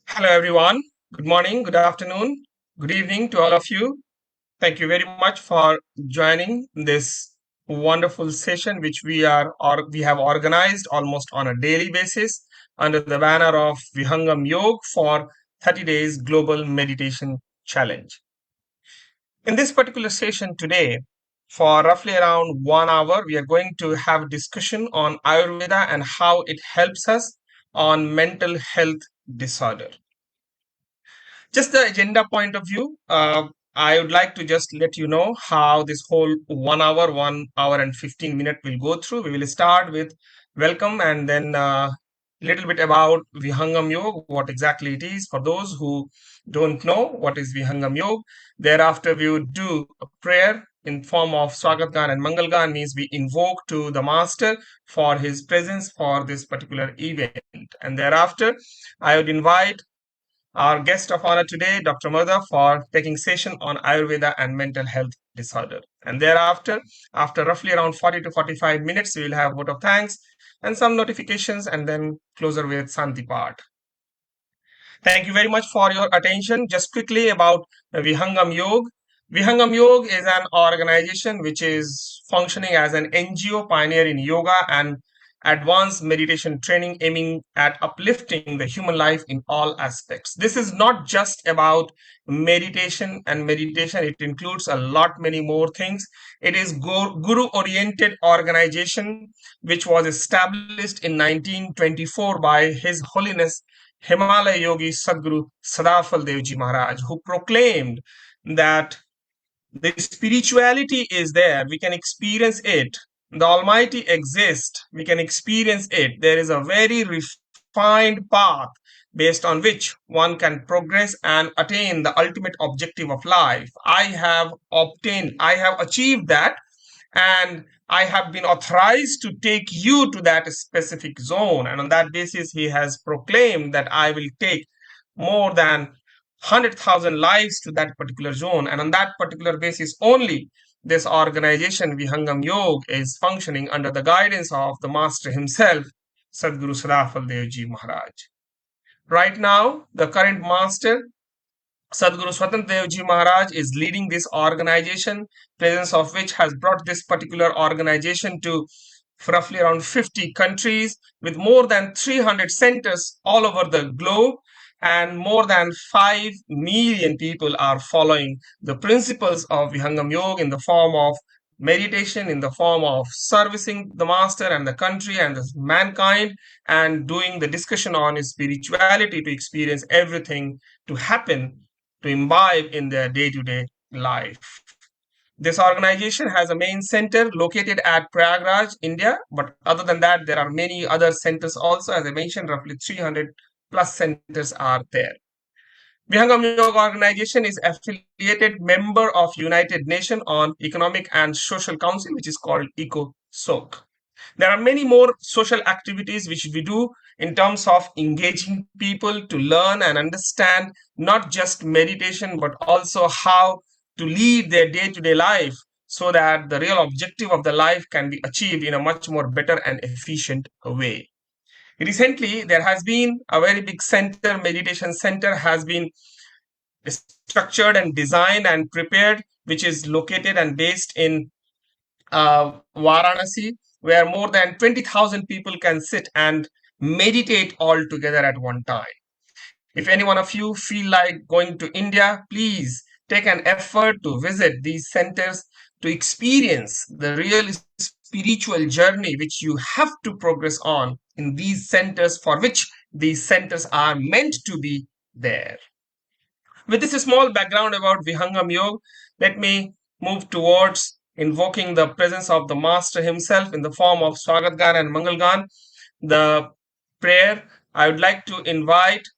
Hello, everyone. Good morning, good afternoon, good evening to all of you. Thank you very much for joining this wonderful session, which we have organized almost on a daily basis under the banner of Vihangam Yoga for 30 days global meditation challenge. In this particular session today, for roughly around 1 hour, we are going to have a discussion on Ayurveda and how it helps us on mental health disorder. Just the agenda point of view, I would like to just let you know how this whole 1 hour, 1 hour and 15 minute will go through. We will start with welcome and then a little bit about Vihangam Yoga, what exactly it is for those who don't know what is Vihangam Yoga. Thereafter, we would do a prayer in form of Swagat Gan and Mangal Gan, means we invoke to the master for his presence for this particular event. And thereafter, I would invite our guest of honor today, Dr. Murda, for taking session on Ayurveda and mental health disorder. And thereafter, after roughly around 40 to 45 minutes, we will have vote of thanks and some notifications and then closer with Santi part. Thank you very much for your attention. Just quickly about Vihangam Yoga. Vihangam Yoga is an organization which is functioning as an NGO pioneer in yoga and advanced meditation training aiming at uplifting the human life in all aspects. This is not just about meditation and meditation. It includes a lot many more things. It is guru oriented organization which was established in 1924 by His Holiness Himalaya Yogi Sadguru Sadafal Devji Maharaj, who proclaimed that the spirituality is there, we can experience it. The Almighty exists, we can experience it. There is a very refined path based on which one can progress and attain the ultimate objective of life. I have achieved that, and I have been authorized to take you to that specific zone. And on that basis, he has proclaimed that I will take more than 100,000 lives to that particular zone. And on that particular basis only, this organization, Vihangam Yoga, is functioning under the guidance of the master himself, Sadguru Sadafal Devji Maharaj. Right now, the current master, Sadhguru Swatantra Dev Ji Maharaj, is leading this organization, presence of which has brought this particular organization to roughly around 50 countries with more than 300 centers all over the globe, and more than 5 million people are following the principles of Vihangam Yoga in the form of meditation, in the form of servicing the master and the country and the mankind, and doing the discussion on spirituality to experience everything to happen, to imbibe in their day-to-day life. This organization has a main center located at Prayagraj, India, but other than that, there are many other centers also. As I mentioned, roughly 300 plus centers are there. Vihangam Yoga Organization is affiliated member of United Nations on Economic and Social Council, which is called ECOSOC. There are many more social activities which we do in terms of engaging people to learn and understand not just meditation, but also how to lead their day to day life so that the real objective of the life can be achieved in a much more better and efficient way. Recently, there has been a very big center, meditation center has been structured and designed and prepared, which is located and based in Varanasi, where more than 20,000 people can sit and meditate all together at one time. If any one of you feel like going to India, please take an effort to visit these centers to experience the real spiritual journey which you have to progress on in these centers, for which these centers are meant to be there. With this small background about Vihangam Yoga, let me move towards invoking the presence of the Master himself in the form of Swagat Gan and Mangal Gan. The prayer, I would like to invite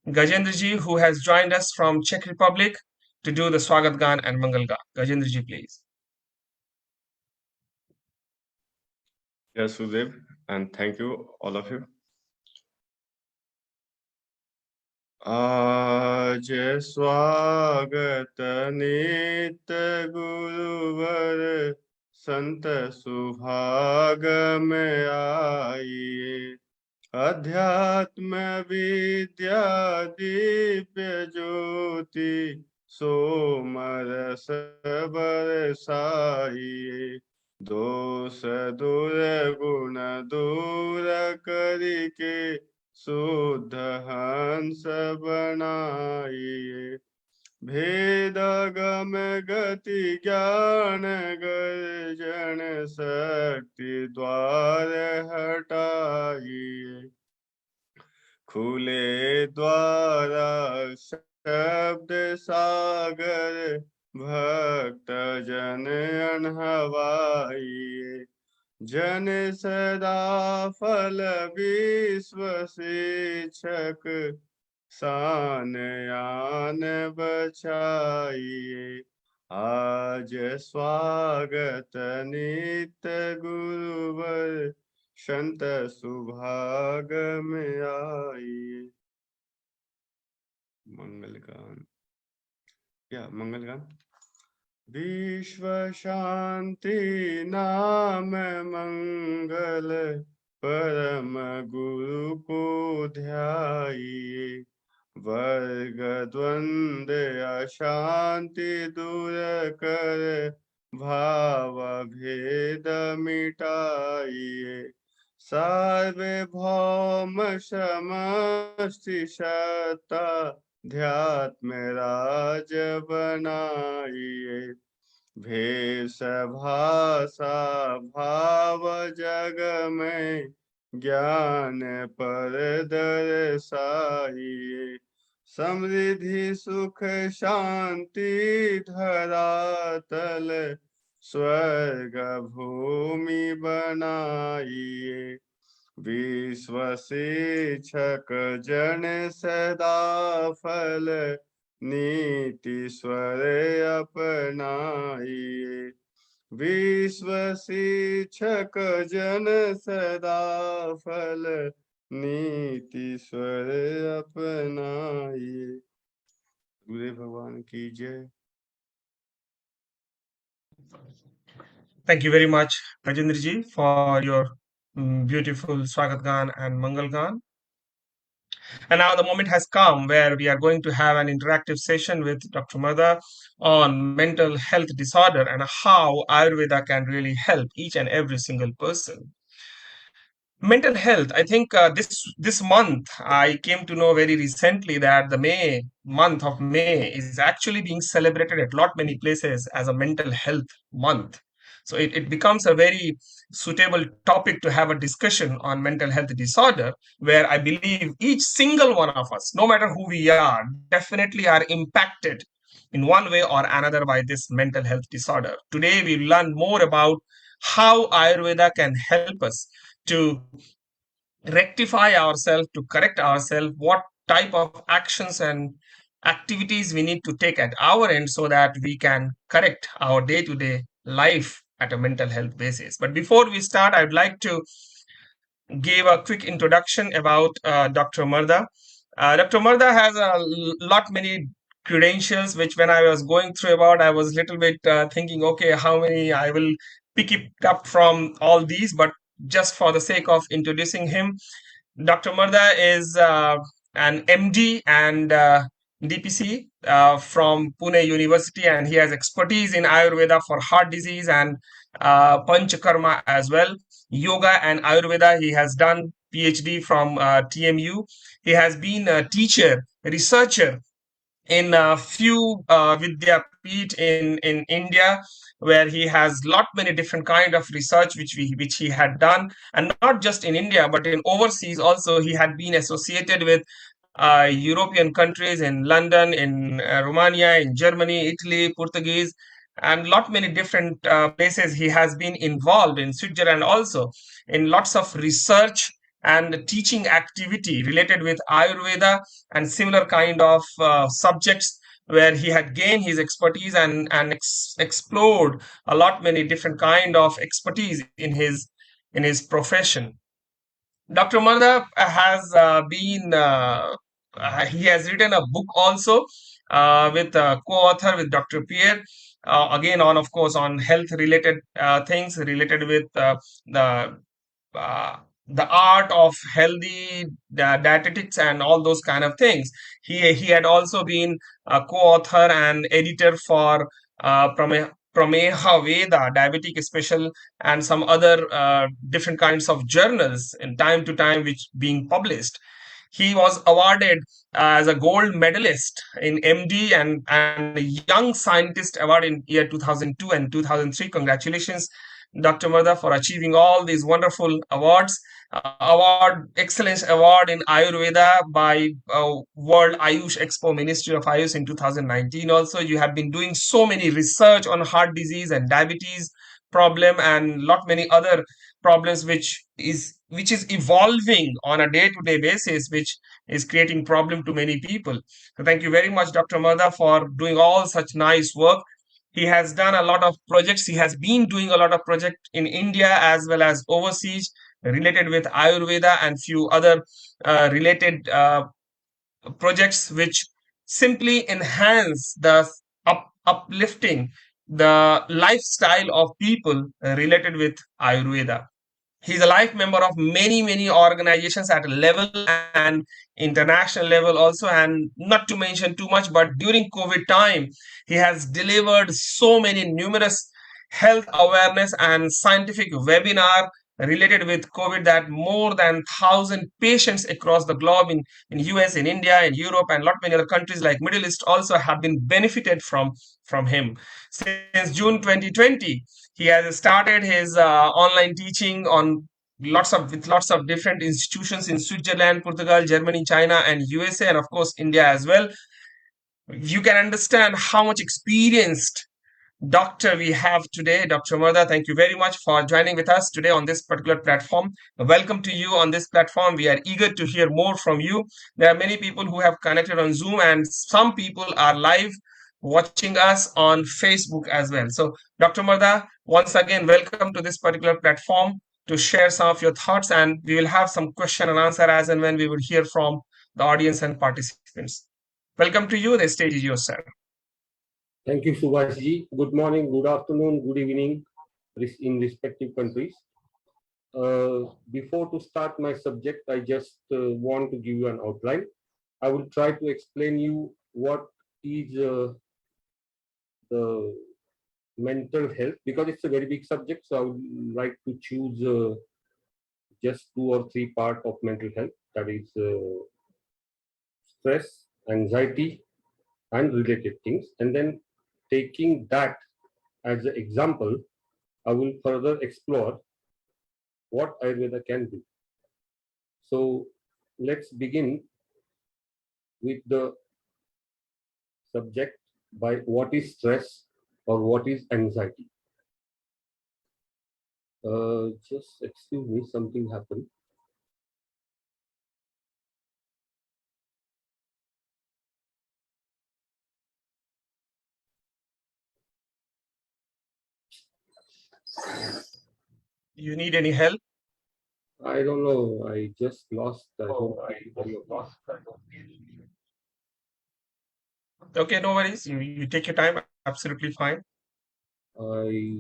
Gajendraji, who has joined us from Czech Republic, to do the Swagat Gan and Mangal Gan. Gajendraji, please. Yes, Sudev, and thank you, all of you. आज स्वागत नित गुरुवर संत सुहाग में आइए, अध्यात्म विद्या दीप्य ज्योति सोमरस बरसाइए। दोष दुर्गुण दूर करिके शुद्ध हंस बनाइए। भेद गम गति ज्ञान गर्जन शक्ति द्वार हटाइए। खुले द्वारा शब्द सागर भक्त जन अनहवाइए। जन सदा फल विश्व शिक्षक सान आन बचाइए। आज स्वागत नित्य गुरुवर संत सुभाग में आइए। मंगल गान या मंगल गान। विश्व शांति नाम मंगल परम गुरु को ध्याइए। वर्ग द्वंद अशांति दूर कर भाव भेद मिटाइए। सार्वभौम समष्टि सत्ता ध्यात्म राज बनाइए। भेष भाषा भाव जग में ज्ञान पर दर्शाइए। समृद्धि सुख शांति धरातल स्वर्ग भूमि बनाइए। विश्व शिक्षक जन सदा फल नीति स्वर अपनाइए। विश्व शिक्षक जन सदा फल नीति स्वर अपनाइए। गुरुदेव भगवान की जय। Thank you very much, Rajendra ji, for your beautiful Swagat Gan and Mangal Gan. And now the moment has come where we are going to have an interactive session with Dr. Mada on mental health disorder and how Ayurveda can really help each and every single person. Mental health, I think this month I came to know very recently that the May month of May is actually being celebrated at lot many places as a mental health month. So it becomes a very suitable topic to have a discussion on mental health disorder, where I believe each single one of us, no matter who we are, definitely are impacted in one way or another by this mental health disorder. Today we learn more about how Ayurveda can help us to rectify ourselves, to correct ourselves, what type of actions and activities we need to take at our end so that we can correct our day to day life at a mental health basis. But before we start, I'd like to give a quick introduction about Dr. Marda. Dr. Marda has a lot many credentials, which when I was going through about, I was a little bit thinking, okay, how many I will pick it up from all these, but just for the sake of introducing him, Dr. Marda is an MD and DPC from Pune University, and he has expertise in Ayurveda for heart disease and Panchakarma as well. Yoga and Ayurveda, he has done PhD from TMU. He has been a teacher, researcher in a few Vidyapeeth in India, where he has lot many different kind of research which he had done, and not just in India but in overseas also. He had been associated with European countries in London, in Romania, in Germany, Italy, Portuguese, and lot many different places. He has been involved in Switzerland also in lots of research and teaching activity related with Ayurveda and similar kind of subjects, where he had gained his expertise and explored a lot many different kind of expertise in his profession. Dr. Marda has he has written a book also with co-author with Dr. Pierre, again on, of course, on health related things related with the the art of healthy dietetics and all those kind of things. He had also been a co-author and editor for Prameha Veda, Diabetic Special, and some other different kinds of journals in time to time, which being published. He was awarded as a gold medalist in MD and a Young Scientist Award in year 2002 and 2003. Congratulations, Dr. Murda, for achieving all these wonderful awards. Excellence Award in Ayurveda by World Ayush Expo, Ministry of Ayush in 2019. Also, you have been doing so many research on heart disease and diabetes problem and lot many other problems which is evolving on a day to day basis, which is creating problem to many people. So thank you very much, Dr. Murda, for doing all such nice work. He has done a lot of projects. He has been doing a lot of projects in India as well as overseas related with Ayurveda and few other related projects which simply enhance the uplifting the lifestyle of people related with Ayurveda. He's a life member of many organizations at a level and international level also, and not to mention too much, but during COVID time he has delivered so many numerous health awareness and scientific webinar related with COVID that more than 1,000 patients across the globe in US, in India, in Europe, and lot many other countries like Middle East also have been benefited from him. Since June 2020, he has started his online teaching on lots of different institutions in Switzerland, Portugal, Germany, China, and USA, and of course India as well. You can understand how much experienced doctor we have today. Dr. Murda, thank you very much for joining with us today on this particular platform. Welcome to you on this platform. We are eager to hear more from you. There are many people who have connected on Zoom, and some people are live watching us on Facebook as well. So, Dr. Murda, once again, welcome to this particular platform to share some of your thoughts, and we will have some question and answer as and when we will hear from the audience and participants. Welcome to you. The stage is yours, sir. Thank you, Subhashji. Good morning, good afternoon, good evening in respective countries. Before to start my subject, I just want to give you an outline. I will try to explain you what is the mental health, because it's a very big subject. So I would like to choose just 2 or 3 parts of mental health. That is stress, anxiety, and related things. And then taking that as an example, I will further explore what Ayurveda can do. So let's begin with the subject by what is stress or what is anxiety. Just excuse me, something happened. You need any help? I don't know. I just lost. I hope Okay, no worries. You take your time. Absolutely fine. I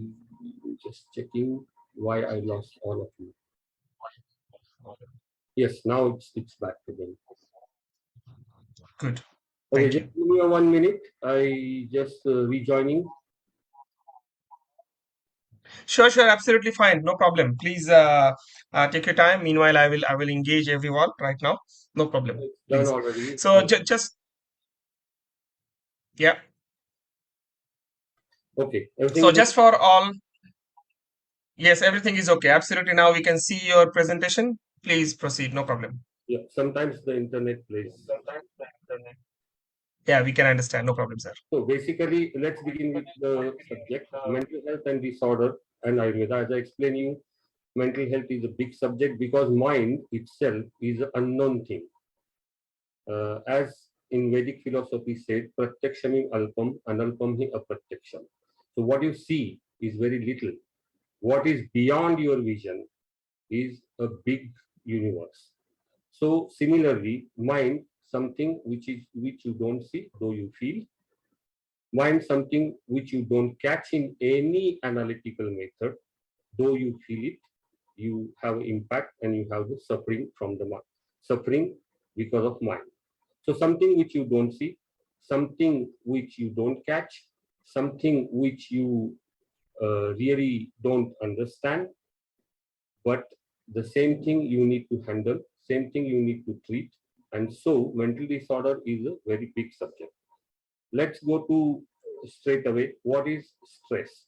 just checking why I lost all of you. Yes, now it's back again. Good. Okay, Thank just you. give me 1 minute. I just rejoining. Sure, absolutely fine. No problem. Please take your time. Meanwhile, I will engage everyone right now. No problem. It's done Please. already. So just yeah. Okay, everything So is just for all, yes, everything is okay. Absolutely. Now we can see your presentation. Please proceed. No problem. yeah. Sometimes the internet plays. Yeah, we can understand. No problem, sir. So basically, let's begin with the subject: mental health and disorder and Ayurveda. As I explained you, mental health is a big subject because mind itself is an unknown thing. As in Vedic philosophy said, "Pratyakshamim alpam, analpam hi apratyaksham." So what you see is very little. What is beyond your vision is a big universe. So similarly, mind, something which you don't see, though you feel. Mind, something which you don't catch in any analytical method, though you feel it. you have impact and you have the suffering from the mind, suffering because of mind. So something which you don't see, something which you don't catch, something which you really don't understand, but the same thing you need to handle, same thing you need to treat. And so mental disorder is a very big subject. Let's go to straight away. What is stress?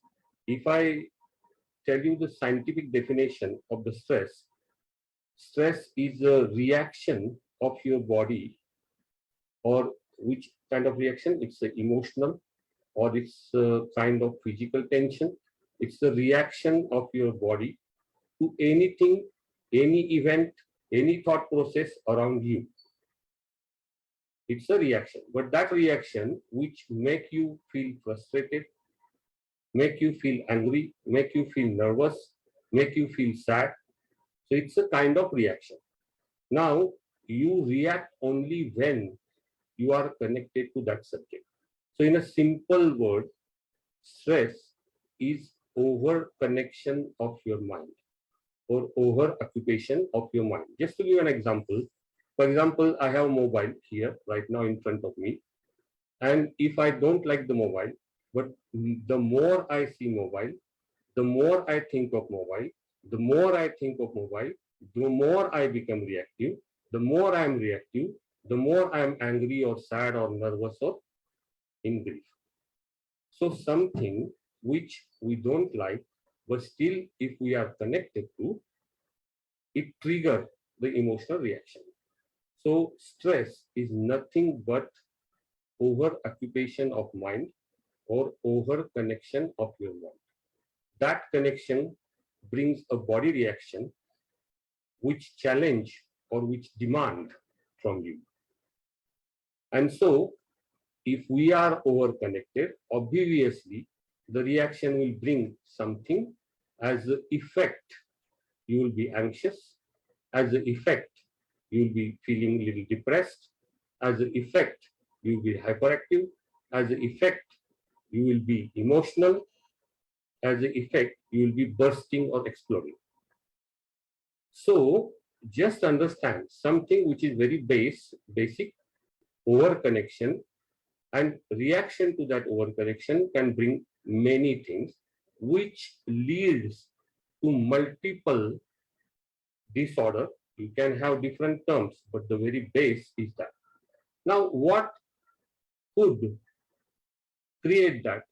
If I tell you the scientific definition of the stress, stress is a reaction of your body, or which kind of reaction? It's a emotional or it's a kind of physical tension. It's the reaction of your body to anything, any event, any thought process around you. It's a reaction, but that reaction which make you feel frustrated, make you feel angry, make you feel nervous, make you feel sad. So it's a kind of reaction. Now you react only when you are connected to that subject. So in a simple word, stress is over connection of your mind or over occupation of your mind. Just to give an example, for example, I have a mobile here right now in front of me. And if I don't like the mobile, but the more I see mobile, the more I think of mobile, the more I think of mobile, the more I become reactive, the more I am reactive, the more I am angry or sad or nervous or in grief. So something which we don't like, but still if we are connected to, it trigger the emotional reaction. So stress is nothing but over occupation of mind or over connection of your mind. That connection brings a body reaction which challenge or which demand from you. And so if we are over connected, obviously the reaction will bring something. As the effect, you will be anxious. As the effect, you will be feeling a little depressed. As the effect, you will be hyperactive. As the effect, you will be emotional. As the effect, you will be bursting or exploding. So just understand something which is very basic, over connection, and reaction to that over connection can bring many things, which leads to multiple disorder. You can have different terms, but the very base is that. Now, what could create that?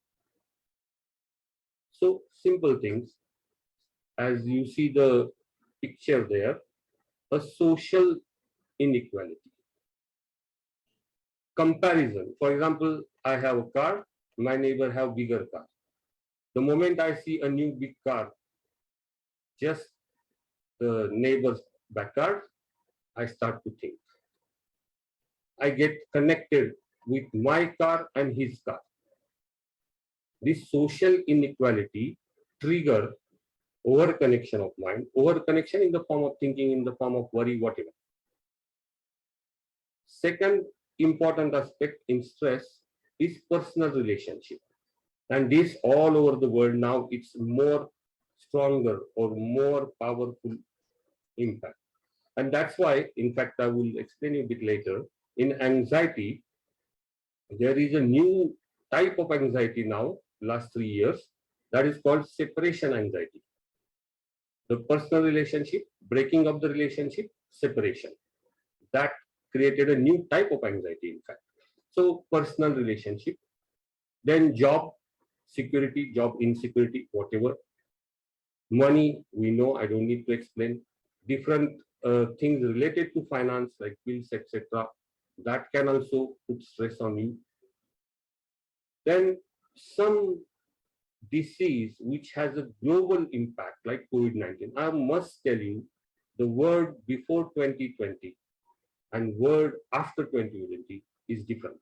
So simple things, as you see the picture there, a social inequality. Comparison. For example, I have a car, my neighbor have bigger car. The moment I see a new big car, just the neighbor's backyard, I start to think. I get connected with my car and his car. This social inequality trigger over connection of mind, over connection in the form of thinking, in the form of worry, whatever. Second important aspect in stress is personal relationship. And this all over the world now, it's more stronger or more powerful impact. And that's why, in fact, I will explain you a bit later, in anxiety, there is a new type of anxiety now, last 3 years, that is called separation anxiety. The personal relationship, breaking of the relationship, separation. That created a new type of anxiety, in fact. So personal relationship, then job security, job insecurity, whatever. Money, we know, I don't need to explain. Different things related to finance, like bills, etc. That can also put stress on you. Then some disease which has a global impact, like COVID-19. I must tell you, the word before 2020 and word after 2020 is different.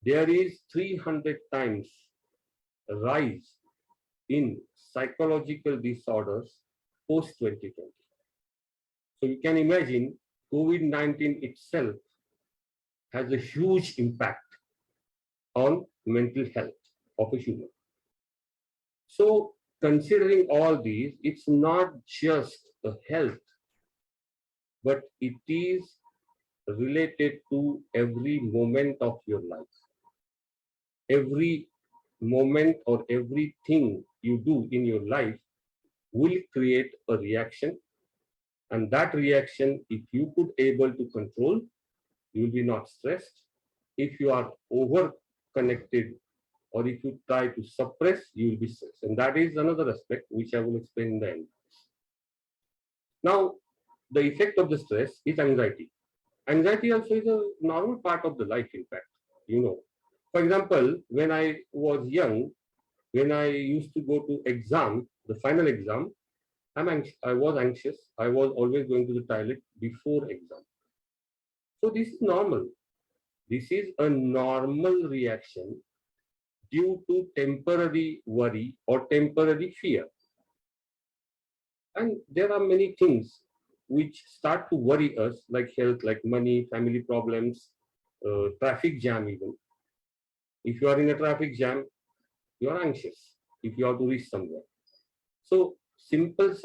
There is 300 times rise in psychological disorders post 2020. So you can imagine COVID-19 itself has a huge impact on mental health of a human. So considering all these, it's not just a health, but it is related to every moment of your life. Every moment or everything you do in your life will create a reaction, and that reaction, if you could able to control, you will be not stressed. If you are over connected or if you try to suppress, you will be stressed. And that is another aspect which I will explain in the end. Now, the effect of the stress is anxiety. Anxiety also is a normal part of the life, in fact. You know, for example, when I was young, when I used to go to exam, the final exam, I was anxious. I was always going to the toilet before exam. So this is normal. This is a normal reaction due to temporary worry or temporary fear. And there are many things which start to worry us, like health, like money, family problems, traffic jam even. If you are in a traffic jam, you are anxious if you have to reach somewhere. So simple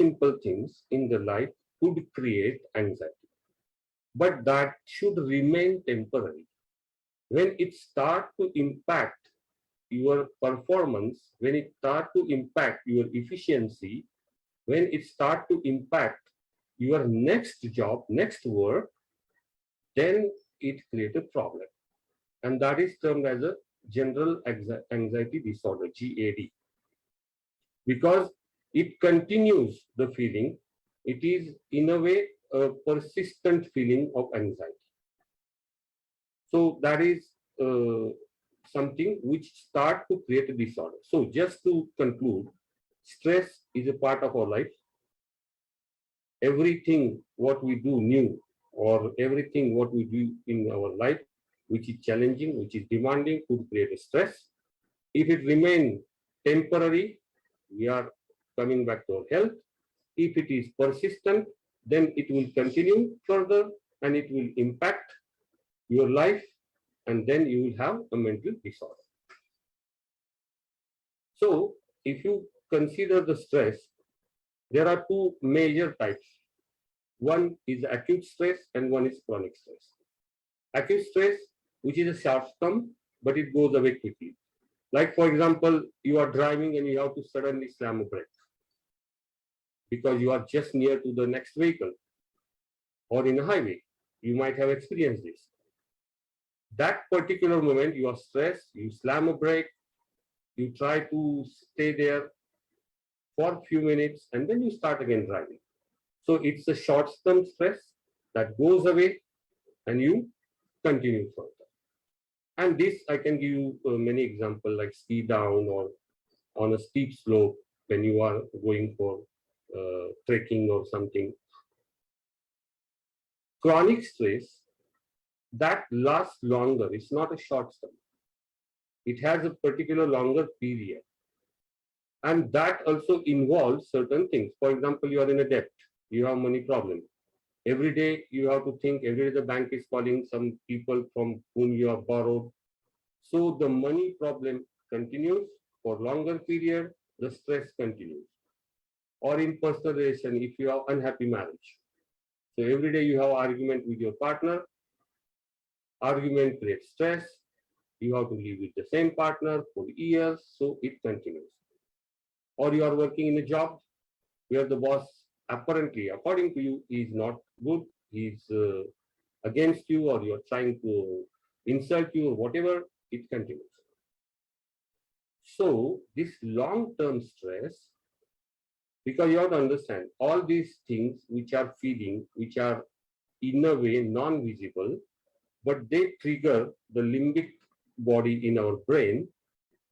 things in the life could create anxiety, but that should remain temporary. When it start to impact your performance, when it start to impact your efficiency, when it start to impact your next job, next work, then it creates a problem. And that is termed as a general anxiety disorder, GAD. Because it continues the feeling, it is in a way a persistent feeling of anxiety. So that is something which start to create a disorder. So just to conclude, stress is a part of our life. Everything what we do new or everything what we do in our life, which is challenging, which is demanding, could create a stress. If it remains temporary, we are coming back to our health. If it is persistent, then it will continue further and it will impact your life, and then you will have a mental disorder. So, if you consider the stress, there are two major types. One is acute stress and one is chronic stress. Acute stress, which is a short term, but it goes away quickly. Like, for example, you are driving and you have to suddenly slam a brake because you are just near to the next vehicle, or in a highway. You might have experienced this. That particular moment, you are stressed, you slam a brake, you try to stay there for a few minutes, and then you start again driving. So it's a short-term stress that goes away, and you continue further. And this, I can give you many examples, like ski down or on a steep slope when you are going for trekking or something. Chronic stress, that lasts longer. It's not a short term. It has a particular longer period. And that also involves certain things. For example, you are in a debt. You have money problem. Every day you have to think, every day the bank is calling some people from whom you have borrowed. So the money problem continues for longer period, the stress continues. Or in personal relation, if you have unhappy marriage. So every day you have argument with your partner, argument creates stress, you have to live with the same partner for years, so it continues. Or you are working in a job where the boss apparently, according to you, is not good, is against you, or you are trying to insult you, or whatever, it continues. So this long-term stress, because you have to understand, all these things which are feeling, which are in a way non-visible, but they trigger the limbic body in our brain,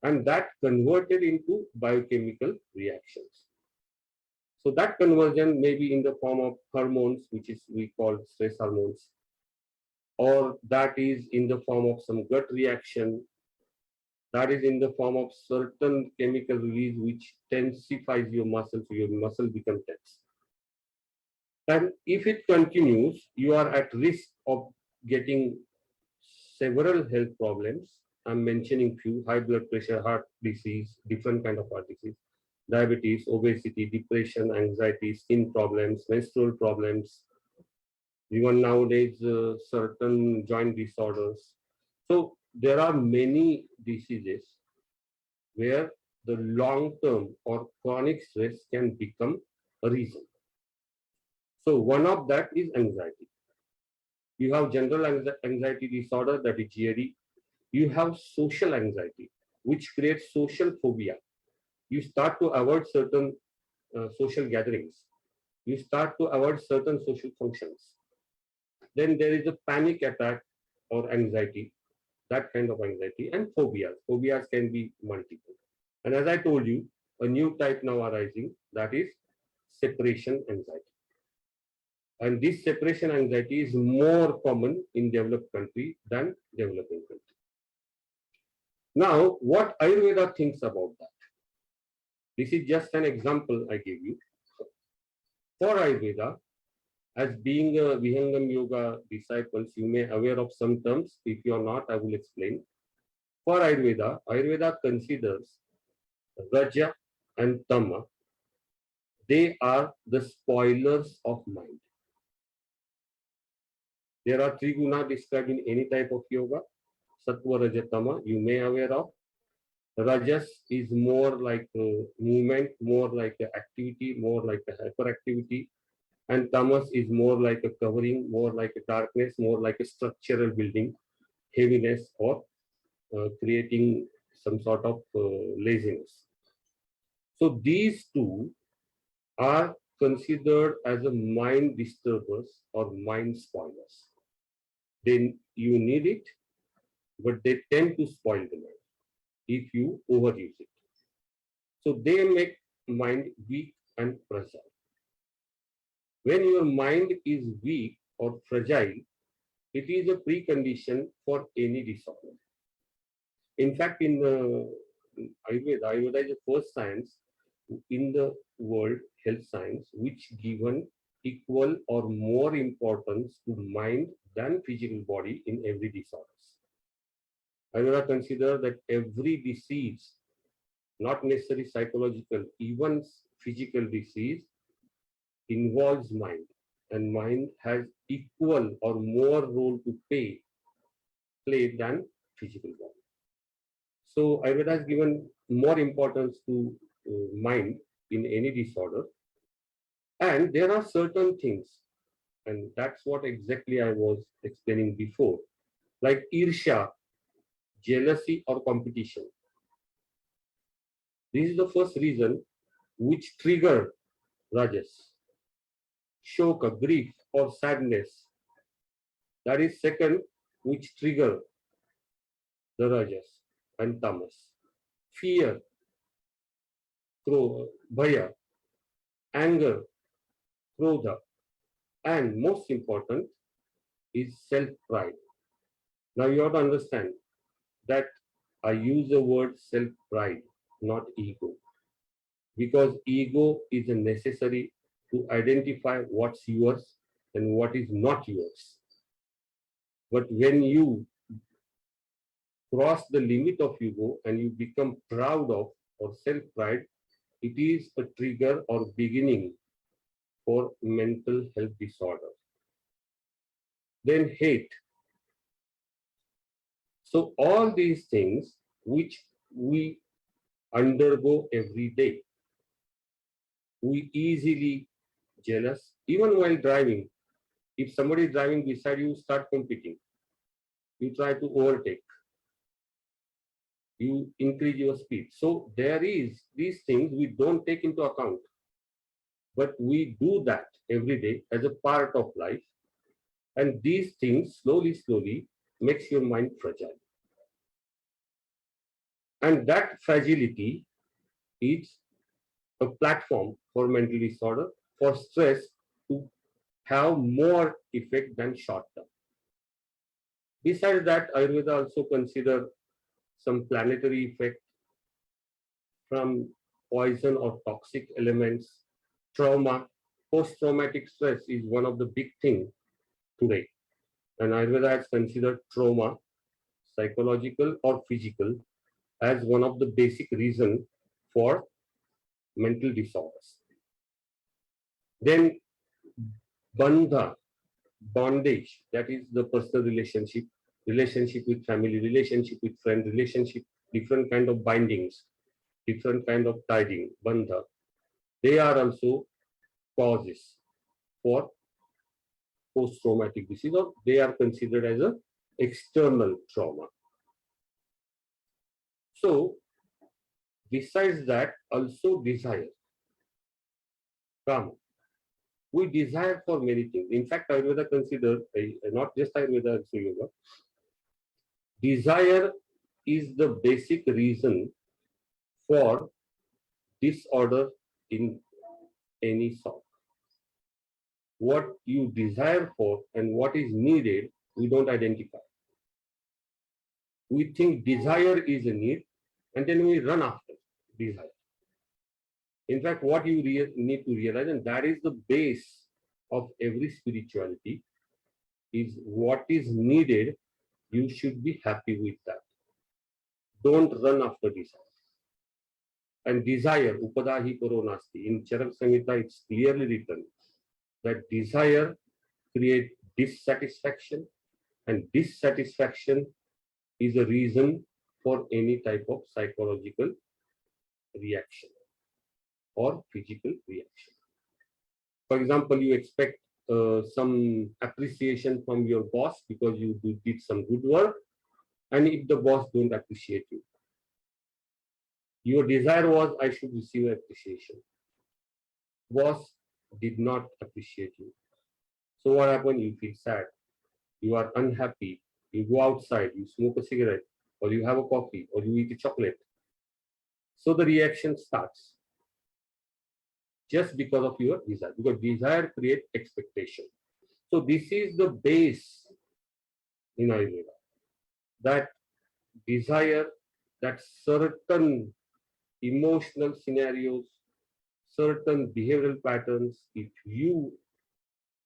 and that converted into biochemical reactions. So that conversion may be in the form of hormones, which is we call stress hormones, or that is in the form of some gut reaction, that is in the form of certain chemical release which tensifies your muscle, so your muscle becomes tense. And if it continues, you are at risk of getting several health problems. I'm mentioning few: high blood pressure, heart disease, different kind of heart disease, diabetes, obesity, depression, anxiety, skin problems, menstrual problems, even nowadays certain joint disorders. So there are many diseases where the long term or chronic stress can become a reason. So one of that is anxiety. You have general anxiety disorder, that is GAD. You have social anxiety, which creates social phobia. You start to avoid certain social gatherings. You start to avoid certain social functions. Then there is a panic attack or anxiety, that kind of anxiety, and phobias. Phobias can be multiple. And as I told you, a new type now arising, that is separation anxiety. And this separation anxiety is more common in developed country than developing country. Now, what Ayurveda thinks about that? This is just an example I gave you. For Ayurveda, as being a Vihangam Yoga disciples, you may aware of some terms. If you are not, I will explain. For Ayurveda, Ayurveda considers Raja and Tama, they are the spoilers of mind. There are three guna described in any type of yoga. Sattva, Raja, Tama, you may aware of. Rajas is more like a movement, more like a activity, more like a hyperactivity. And Tamas is more like a covering, more like a darkness, more like a structural building, heaviness, or creating some sort of laziness. So these two are considered as a mind disturbers or mind spoilers. Then you need it, but they tend to spoil the mind if you overuse it. So they make mind weak and fragile. When your mind is weak or fragile, it is a precondition for any disorder. In fact, in Ayurveda is the first science in the world, health science, which given equal or more importance to mind than physical body in every disorders. Ayurveda consider that every disease, not necessarily psychological, even physical disease, involves mind, and mind has equal or more role to play than physical body. So Ayurveda has given more importance to mind in any disorder. And there are certain things, and that's what exactly I was explaining before, like irsha, jealousy or competition. This is the first reason which trigger rajas. Shoka, grief or sadness. That is second which trigger the rajas and tamas. Fear, bhaya, anger, krodha, and most important is self-pride. Now you have to understand that I use the word self-pride, not ego, because ego is a necessary to identify what's yours and what is not yours. But when you cross the limit of ego and you become proud of or self-pride, it is a trigger or beginning for mental health disorder. Then hate. So all these things which we undergo every day, we easily jealous, even while driving. If somebody is driving beside you, start competing. You try to overtake. You increase your speed. So there is these things we don't take into account. But we do that every day as a part of life. And these things slowly makes your mind fragile. And that fragility is a platform for mental disorder, for stress to have more effect than short term. Besides that, Ayurveda also consider some planetary effect from poison or toxic elements, trauma. Post-traumatic stress is one of the big things today. And Ayurveda has considered trauma, psychological or physical, as one of the basic reasons for mental disorders. Then bandha, bondage, that is the personal relationship, relationship with family, relationship with friend, relationship, different kind of bindings, different kind of tiding, bandha. They are also causes for post-traumatic disease, or they are considered as a external trauma. So, besides that, also desire, kama. We desire for many things. In fact, Ayurveda considers, not just Ayurveda, also yoga, desire is the basic reason for disorder in any sort. What you desire for and what is needed, we don't identify. We think desire is a need, and then we run after desire. In fact, what you need to realize, and that is the base of every spirituality, is what is needed, you should be happy with that. Don't run after desire. And desire, upadahi paro nasti. In Charak Samhita, it's clearly written that desire creates dissatisfaction, and dissatisfaction is a reason for any type of psychological reaction or physical reaction. For example, you expect some appreciation from your boss because you did some good work, and if the boss don't appreciate you, your desire was, I should receive appreciation. Boss did not appreciate you. So what happened? You feel sad. You are unhappy. You go outside, you smoke a cigarette, or you have a coffee, or you eat a chocolate. So the reaction starts just because of your desire, because desire creates expectation. So this is the base in Ayurveda, that desire, that certain emotional scenarios, certain behavioral patterns, if you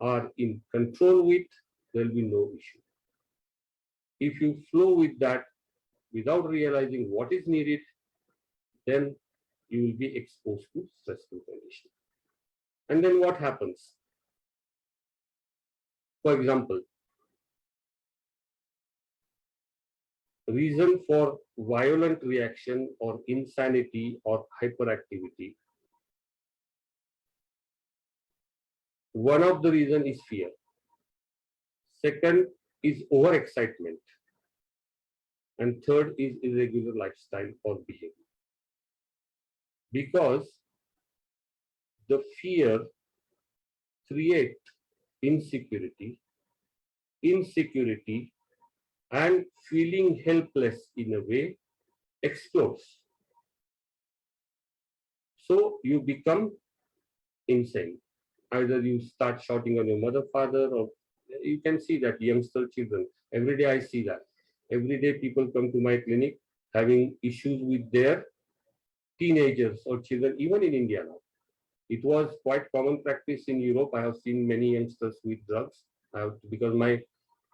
are in control with, there will be no issue. If you flow with that without realizing what is needed, then you will be exposed to stressful conditions. And then what happens? For example, reason for violent reaction or insanity or hyperactivity. One of the reason is fear. Second is overexcitement. And third is irregular lifestyle or behavior. Because the fear creates insecurity, and feeling helpless in a way explodes. So you become insane. Either you start shouting on your mother, father, or you can see that youngster children. Every day I see that. Every day people come to my clinic having issues with their teenagers or children, even in India now. It was quite common practice in Europe. I have seen many youngsters with drugs. Because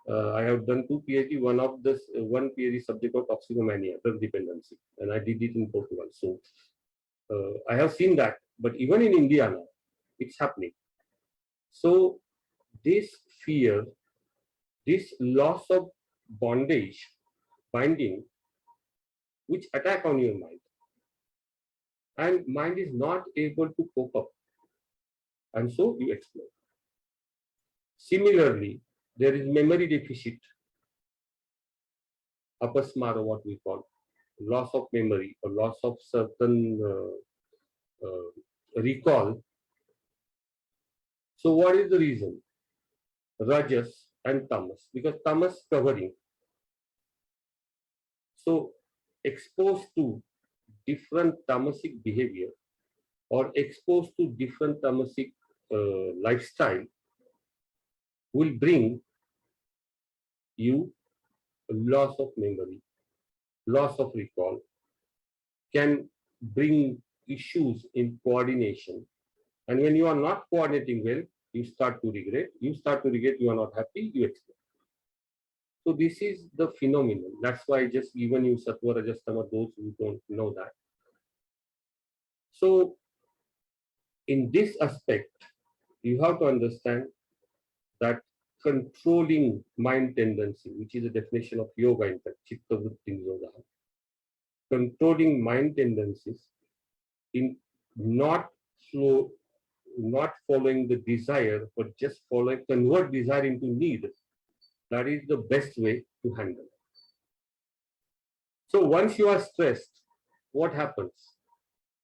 I have done 2 PhD. One PhD subject of toxicomania, drug dependency, and I did it in Portugal. So I have seen that. But even in India now, it's happening. So this fear, this loss of binding, which attack on your mind, and mind is not able to cope up, and so you explode. Similarly, there is memory deficit, apasmara, what we call loss of memory or loss of certain recall. So what is the reason? Rajas and tamas, because tamas covering. So exposed to different tamasic behavior or exposed to different tamasic lifestyle will bring you loss of memory, loss of recall, can bring issues in coordination. And when you are not coordinating well, you start to regret. You are not happy, you explode. So this is the phenomenon. That's why I just given you Sattva, Rajas, Tama, those who don't know that. So In this aspect, you have to understand that controlling mind tendency, which is a definition of yoga, in fact, chitta vritti yoga, controlling mind tendencies in not slow, not following the desire, but just following, convert desire into need. That is the best way to handle. So once you are stressed, what happens?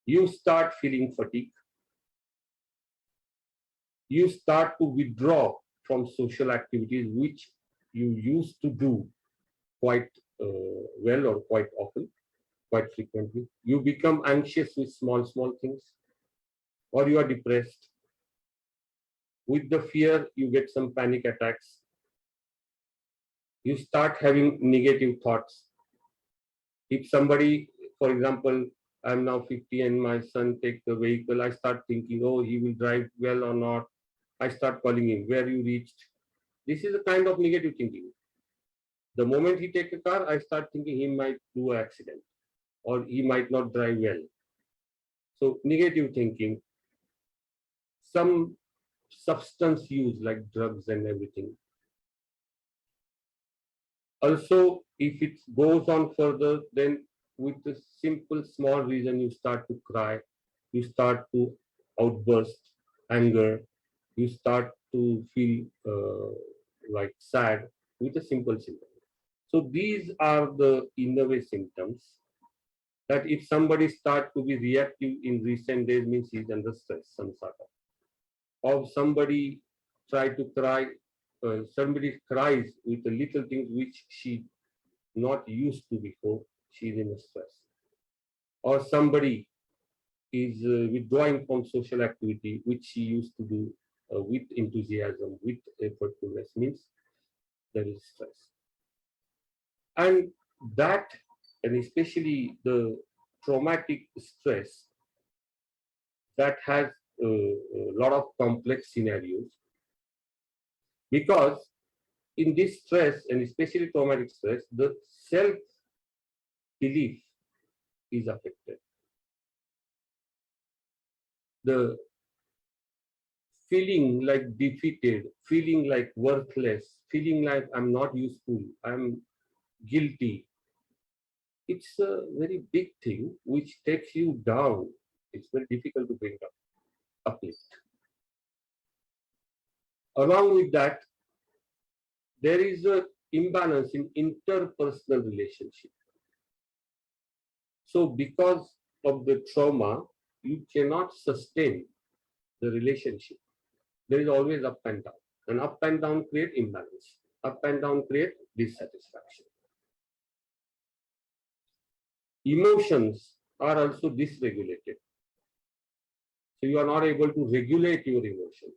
You start feeling fatigue. You start to withdraw from social activities which you used to do quite well or quite often, quite frequently. You become anxious with small, small things, or you are depressed. With the fear, you get some panic attacks. You start having negative thoughts. If somebody, for example, I'm now 50 and my son takes the vehicle, I start thinking, oh, he will drive well or not. I start calling him, where you reached? This is a kind of negative thinking. The moment he takes a car, I start thinking he might do an accident or he might not drive well. So negative thinking, some substance use like drugs and everything. Also, if it goes on further, then with a simple small reason, you start to cry, you start to outburst anger, you start to feel like sad with a simple symptom. So these are the inner way symptoms that if somebody start to be reactive in recent days means he's under stress, some sort of. Or somebody try to cry, somebody cries with a little things which she not used to before, she's in a stress. Or somebody is withdrawing from social activity which she used to do with enthusiasm, with effortfulness, means there is stress. And that, and especially the traumatic stress, that has a lot of complex scenarios, because in this stress and especially traumatic stress, the self belief is affected. The feeling like defeated, feeling like worthless, feeling like I'm not useful, I'm guilty. It's a very big thing which takes you down. It's very difficult to bring up, uplift. Along with that, there is an imbalance in interpersonal relationship. So because of the trauma, you cannot sustain the relationship. There is always up and down. And up and down create imbalance. Up and down create dissatisfaction. Emotions are also dysregulated. So you are not able to regulate your emotion.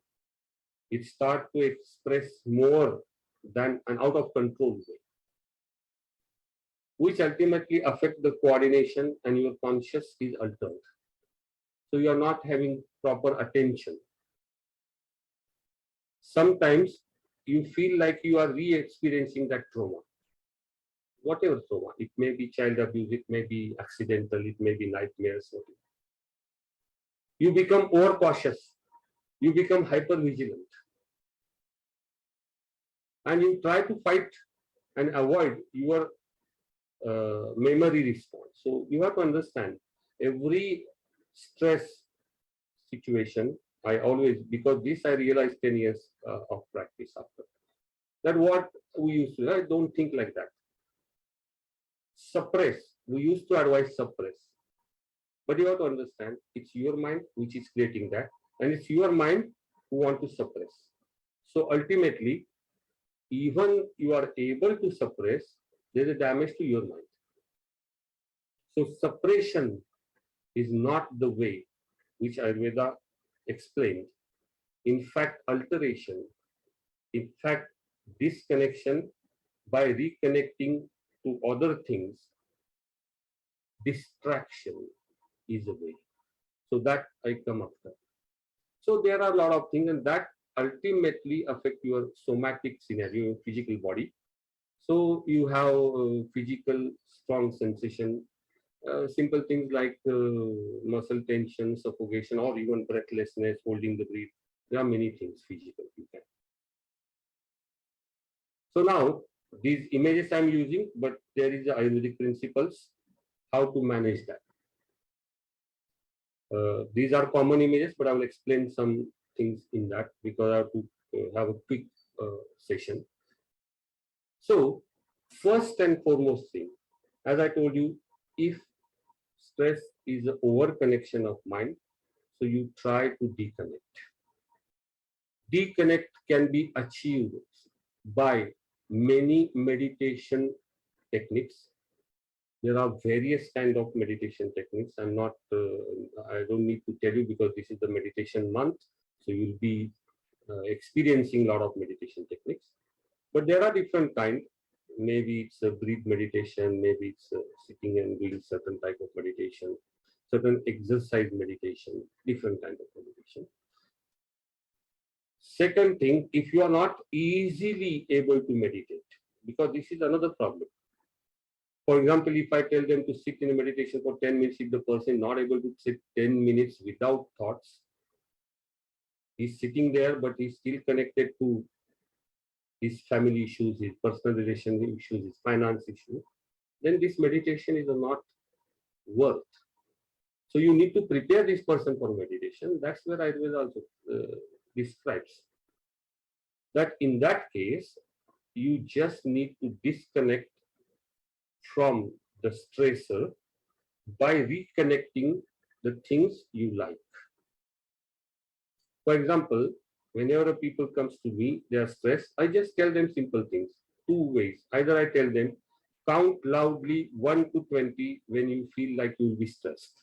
It starts to express more than an out of control way, which ultimately affect the coordination, and your conscious is altered. So you are not having proper attention. Sometimes you feel like you are re-experiencing that trauma. Whatever trauma, it may be child abuse, it may be accidental, it may be nightmares. Whatever. You become overcautious, you become hyper vigilant, and you try to fight and avoid your memory response. So you have to understand every stress situation. I always, because this I realized 10 years of practice after that, what we used to, I don't think like that. Suppress. We used to advise suppress. But you have to understand, it's your mind which is creating that, and it's your mind who want to suppress. So ultimately, even you are able to suppress, there is a damage to your mind. So suppression is not the way which Ayurveda explained. In fact, alteration, in fact, disconnection by reconnecting to other things, distraction is a way. So that I come after. So there are a lot of things, and that ultimately affect your somatic scenario, your physical body. So you have physical strong sensation, Simple things like muscle tension, suffocation, or even breathlessness, holding the breath. There are many things physical you can. So now these images I'm using, but there is the Ayurvedic principles how to manage that. These are common images, but I will explain some things in that because I have to have a quick session. So first and foremost thing, as I told you, if stress is an over connection of mind, so you try to deconnect. Deconnect can be achieved by many meditation techniques. There are various kind of meditation techniques. I don't need to tell you because this is the meditation month, so you'll be experiencing a lot of meditation techniques. But there are different kind. Maybe it's a breath meditation, maybe it's sitting and doing certain type of meditation, certain exercise meditation, different kind of meditation. Second thing, if you are not easily able to meditate, because this is another problem. For example, if I tell them to sit in a meditation for 10 minutes, if the person is not able to sit 10 minutes without thoughts, he's sitting there, but he's still connected to his family issues, his personal relation issues, his finance issues, then this meditation is not worth. So you need to prepare this person for meditation. That's where Ayurveda also describes that in that case, you just need to disconnect from the stressor by reconnecting the things you like. For example, whenever people comes to me, they are stressed, I just tell them simple things, two ways. Either I tell them, count loudly 1 to 20 when you feel like you'll be stressed.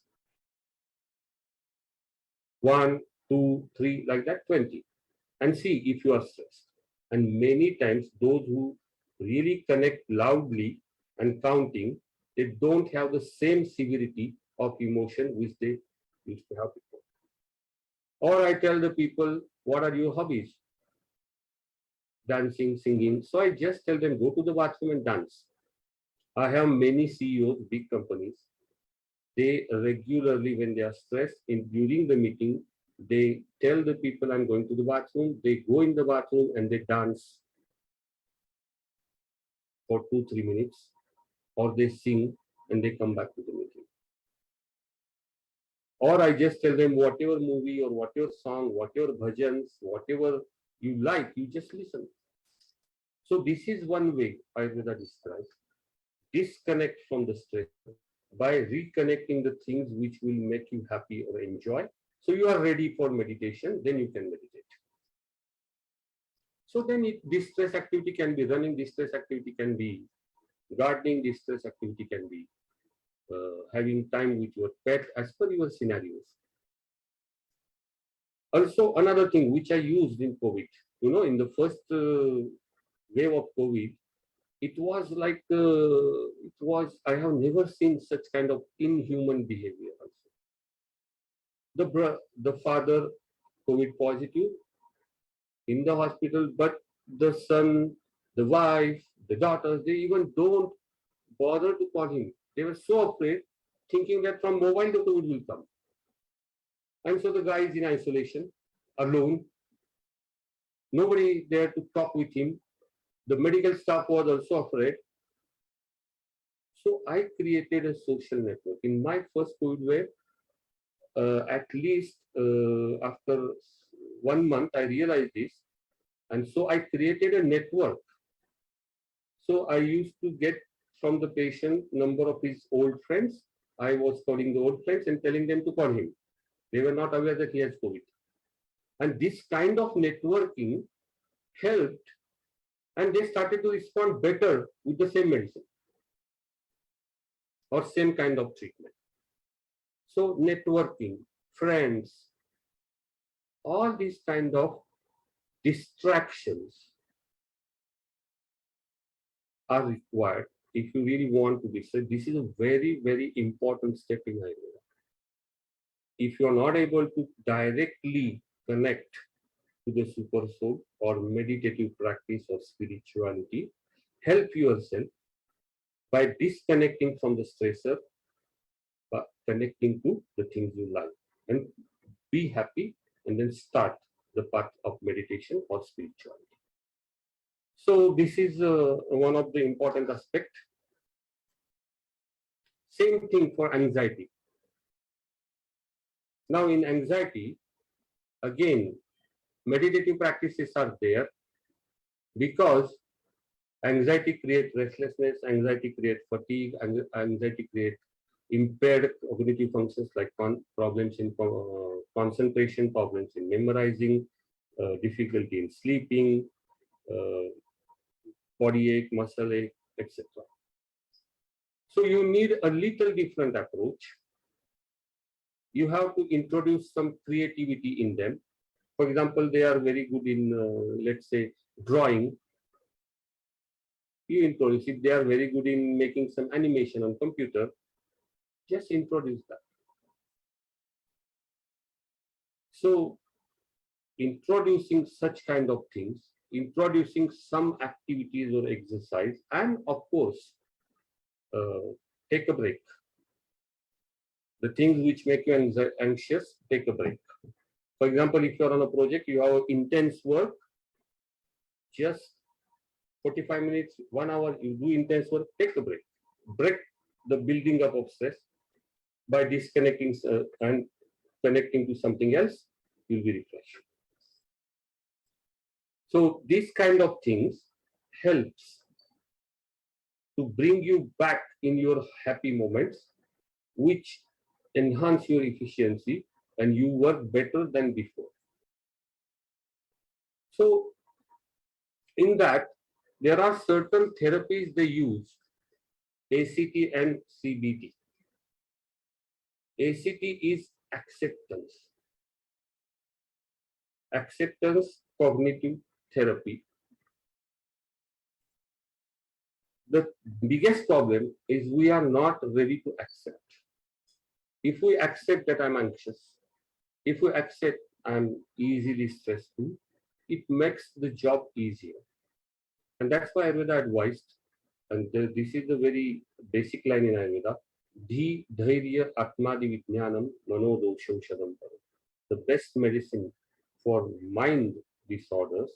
1, 2, 3, like that, 20. And see if you are stressed. And many times, those who really connect loudly and counting, they don't have the same severity of emotion which they used to have before. Or I tell the people, what are your hobbies? Dancing, singing. So I just tell them, go to the bathroom and dance. I have many CEOs, big companies. They regularly, when they are stressed, during the meeting, they tell the people, I'm going to the bathroom. They go in the bathroom and they dance for 2-3 minutes, or they sing and they come back to the meeting. Or I just tell them whatever movie or whatever song, whatever bhajans, whatever you like, you just listen. So this is one way Ayurveda describes. Disconnect from the stress by reconnecting the things which will make you happy or enjoy. So you are ready for meditation, then you can meditate. So then this stress activity can be running, this stress activity can be gardening, this stress activity can be having time with your pet as per your scenarios. Also, another thing which I used in COVID, in the first wave of COVID, it was like, I have never seen such kind of inhuman behavior also. The father, COVID positive, in the hospital, but the son, the wife, the daughters, they even don't bother to call him. They were so afraid, thinking that from mobile the COVID will come. And so the guy is in isolation, alone. Nobody there to talk with him. The medical staff was also afraid. So I created a social network. In my first COVID wave, at least after 1 month, I realized this. And so I created a network. So I used to get from the patient number of his old friends. I was calling the old friends and telling them to call him. They were not aware that he has COVID. And this kind of networking helped, and they started to respond better with the same medicine or same kind of treatment. So networking, friends, all these kind of distractions are required if you really want to be. So this is a very, very important step in Ayurveda. If you are not able to directly connect to the super soul or meditative practice or spirituality, help yourself by disconnecting from the stressor connecting to the things you like, and be happy, and then start the path of meditation or spirituality. So this is one of the important aspects. Same thing for anxiety. Now in anxiety, again, meditative practices are there because anxiety creates restlessness, anxiety creates fatigue, anxiety creates impaired cognitive functions like problems in concentration, problems in memorizing, difficulty in sleeping, uh, body ache, muscle ache, etc. So you need a little different approach. You have to introduce some creativity in them. For example, they are very good in, let's say, drawing. You introduce it. They are very good in making some animation on computer. Just introduce that. So introducing such kind of things, introducing some activities or exercise, and of course, take a break. The things which make you anxious, take a break. For example, if you're on a project, you have intense work, just 45 minutes, 1 hour, you do intense work, take a break. Break the building up of stress by disconnecting and connecting to something else, you'll be refreshed. So these kind of things helps to bring you back in your happy moments, which enhance your efficiency and you work better than before. So in that, there are certain therapies they use, ACT and CBT. ACT is acceptance cognitive therapy. The biggest problem is we are not ready to accept. If we accept that I'm anxious, if we accept I'm easily stressful, it makes the job easier. And that's why Ayurveda advised, and this is the very basic line in Ayurveda, Dhi Dhairya Atmadi Vijnanam Manodosho Shadam. The best medicine for mind disorders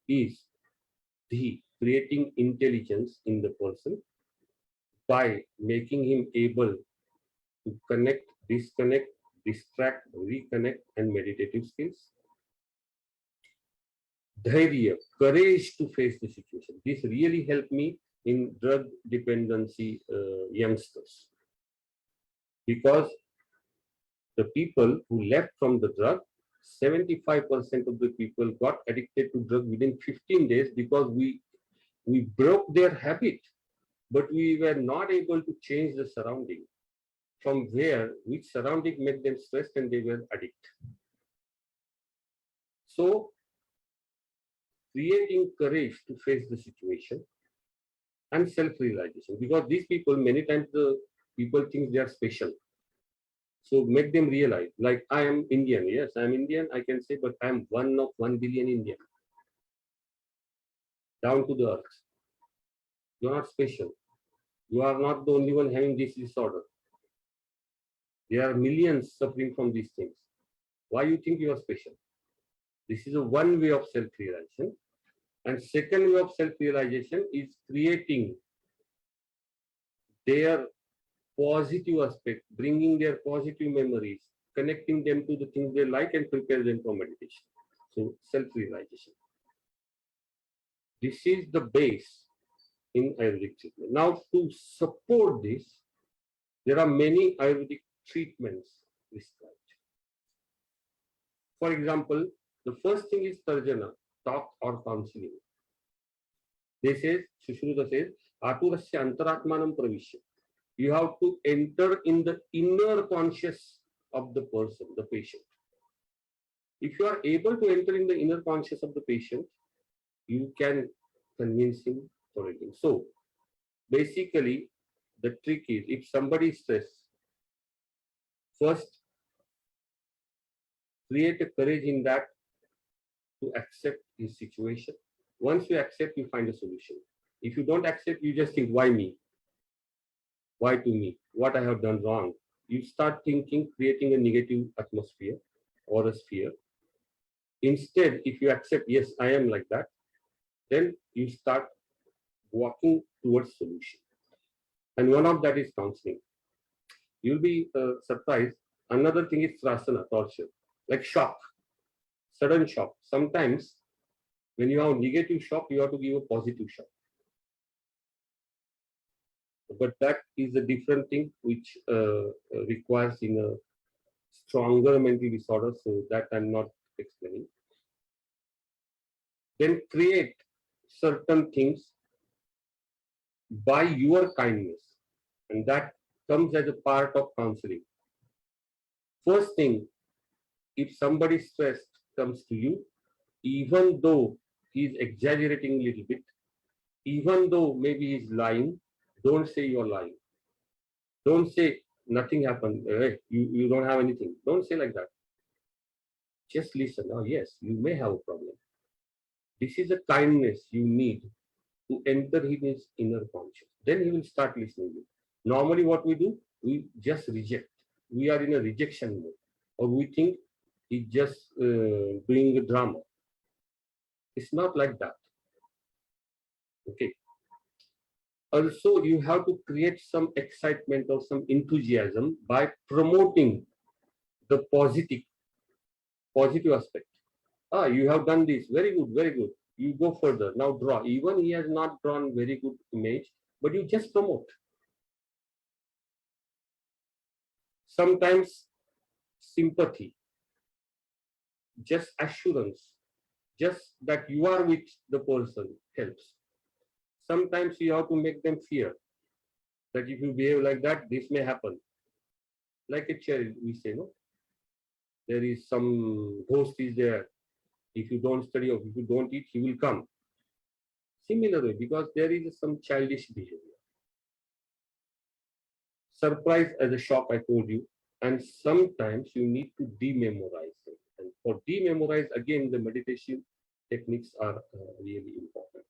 is Dhi, creating intelligence in the person by making him able to connect, disconnect, distract, reconnect, and meditative skills. Dhairya, courage to face the situation. This really helped me in drug dependency youngsters. Because the people who left from the drug, 75% of the people got addicted to drug within 15 days because we broke their habit, but we were not able to change the surrounding from which surrounding made them stressed and they were addicted. So creating courage to face the situation and self-realization, because these people, many times the people think they are special. So make them realize, like I am Indian, yes, I am Indian, I can say, but I am one of 1 billion Indian. Down to the earth. You are not special. You are not the only one having this disorder. There are millions suffering from these things. Why you think you are special? This is a one way of self-realization. And second way of self-realization is creating their positive aspect, bringing their positive memories, connecting them to the things they like and prepare them for meditation. So self-realization. This is the base in Ayurvedic treatment. Now to support this, there are many Ayurvedic treatments prescribed. For example, the first thing is Tarjana, talk or counseling. They says, Sushruta says, Aturasya Antaratmanam Pravishya. You have to enter in the inner conscious of the person, the patient. If you are able to enter in the inner conscious of the patient, you can convince him for anything. So, basically, the trick is, if somebody is stressed, first, create a courage in that to accept his situation. Once you accept, you find a solution. If you don't accept, you just think, why me? Why to me? What I have done wrong? you start thinking, creating a negative atmosphere or a sphere. Instead, if you accept, yes, I am like that, then you start walking towards solution. And one of that is counseling. You'll be surprised. Another thing is trasana, torture, like shock, sudden shock. Sometimes when you have negative shock, you have to give a positive shock. But that is a different thing which requires in a stronger mental disorder. So that I'm not explaining. Then create certain things by your kindness, and that comes as a part of counseling. First thing, if somebody stressed comes to you, even though he's exaggerating a little bit, even though maybe he's lying, don't say you're lying. Don't say nothing happened. Hey, you don't have anything. Don't say like that. Just listen. Oh, yes, you may have a problem. This is a kindness you need to enter in his inner conscious. Then he will start listening to you. Normally, what we do, we just reject. We are in a rejection mode, or we think he's just doing a drama. It's not like that. Okay. Also, you have to create some excitement or some enthusiasm by promoting the positive aspect. Ah, you have done this. Very good, very good. You go further. Now draw. Even he has not drawn very good image, but you just promote. Sometimes sympathy, just assurance, just that you are with the person helps. Sometimes you have to make them fear that if you behave like that, this may happen. Like a child, we say, no? There is some ghost is there. If you don't study or if you don't eat, he will come. Similarly, because there is some childish behavior. Surprise as a shock, I told you. And sometimes you need to dememorize it. And for dememorize, again, the meditation techniques are really important.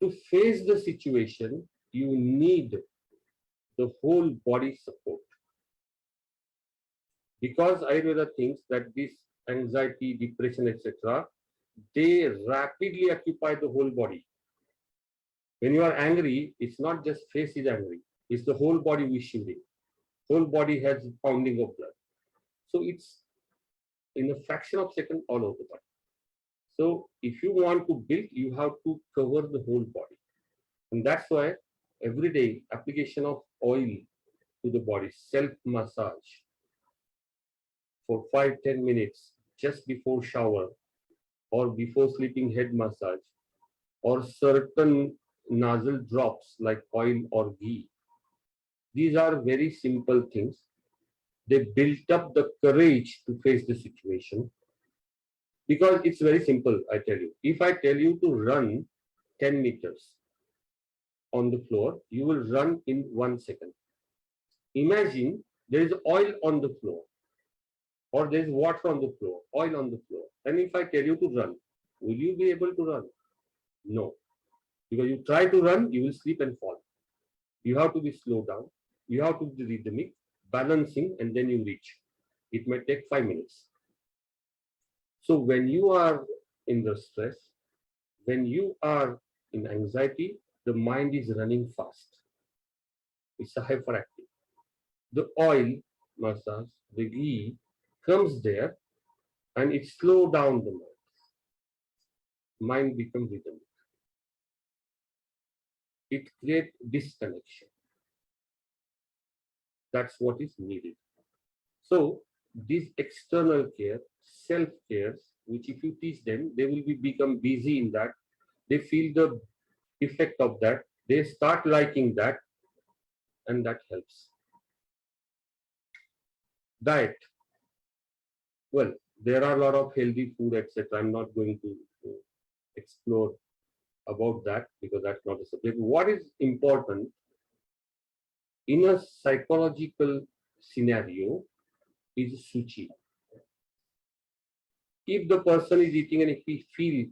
To face the situation, you need the whole body support. Because Ayurveda thinks that this anxiety, depression, etc., they rapidly occupy the whole body. When you are angry, it's not just face is angry, it's the whole body which is shivering. Whole body has pounding of blood. So it's in a fraction of a second all over the body. So if you want to build, you have to cover the whole body. And that's why every day application of oil to the body, self-massage for 5-10 minutes just before shower or before sleeping, head massage, or certain nasal drops like oil or ghee. These are very simple things. They built up the courage to face the situation because it's very simple, I tell you. If I tell you to run 10 meters on the floor, you will run in 1 second. Imagine there is oil on the floor or there is water on the floor, oil on the floor. And if I tell you to run, will you be able to run? No. Because you try to run, you will slip and fall. You have to be slowed down. You have to be rhythmic, balancing, and then you reach. It may take 5 minutes. So when you are in the stress, when you are in anxiety, the mind is running fast. It's a hyperactive. The oil massage, the ghee comes there and it slows down the mind. Mind becomes rhythmic. It creates disconnection. That's what is needed. So this external care, self-care, which if you teach them, they will become busy in that. They feel the effect of that. They start liking that, and that helps. Diet. Well, there are a lot of healthy food, etc. I'm not going to explore about that because that's not a subject. What is important in a psychological scenario is suchi. If the person is eating and if he feels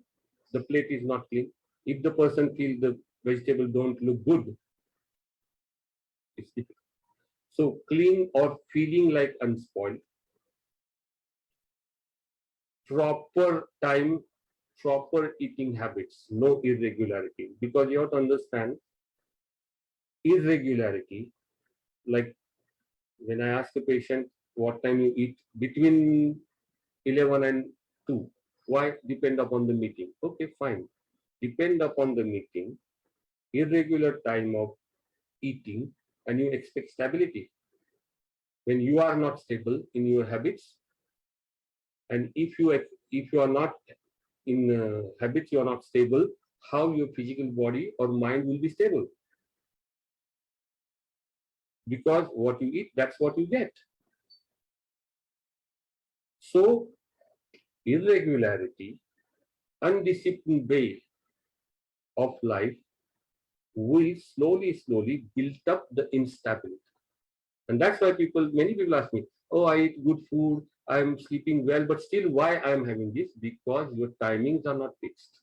the plate is not clean, if the person feels the vegetable don't look good, it's difficult. So clean or feeling like unspoiled, proper time, proper eating habits, no irregularity. Because you have to understand irregularity, like when I ask a patient what time you eat, between 11 and 2. Why? Depend upon the meeting. Okay, fine. Depend upon the meeting, irregular time of eating, and you expect stability. When you are not stable in your habits, and if you are not in habits, you are not stable, how your physical body or mind will be stable? Because what you eat, that's what you get. So irregularity, undisciplined way of life will slowly build up the instability. And that's why many people ask me, oh, I eat good food, I'm sleeping well, but still why I'm having this? Because your timings are not fixed.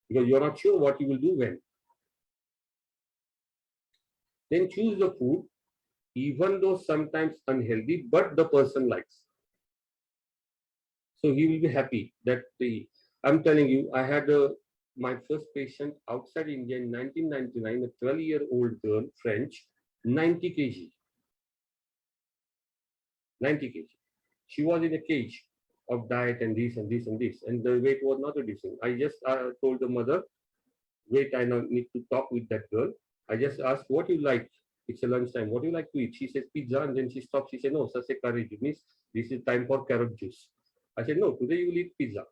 Because you're not sure what you will do when. Then choose the food, even though sometimes unhealthy, but the person likes. So he will be happy that I'm telling you, I had my first patient outside India in 1999, a 12-year-old girl, French, 90 kg. 90 kg. She was in a cage of diet and this and this and this, and the weight was not reducing. I just told the mother, wait, I now need to talk with that girl. I just asked, what you like? It's a lunchtime. What do you like to eat? She says pizza, and then she stopped. She said, no, sir, say curry means this is time for carrot juice. I said, no, today you will eat pizza.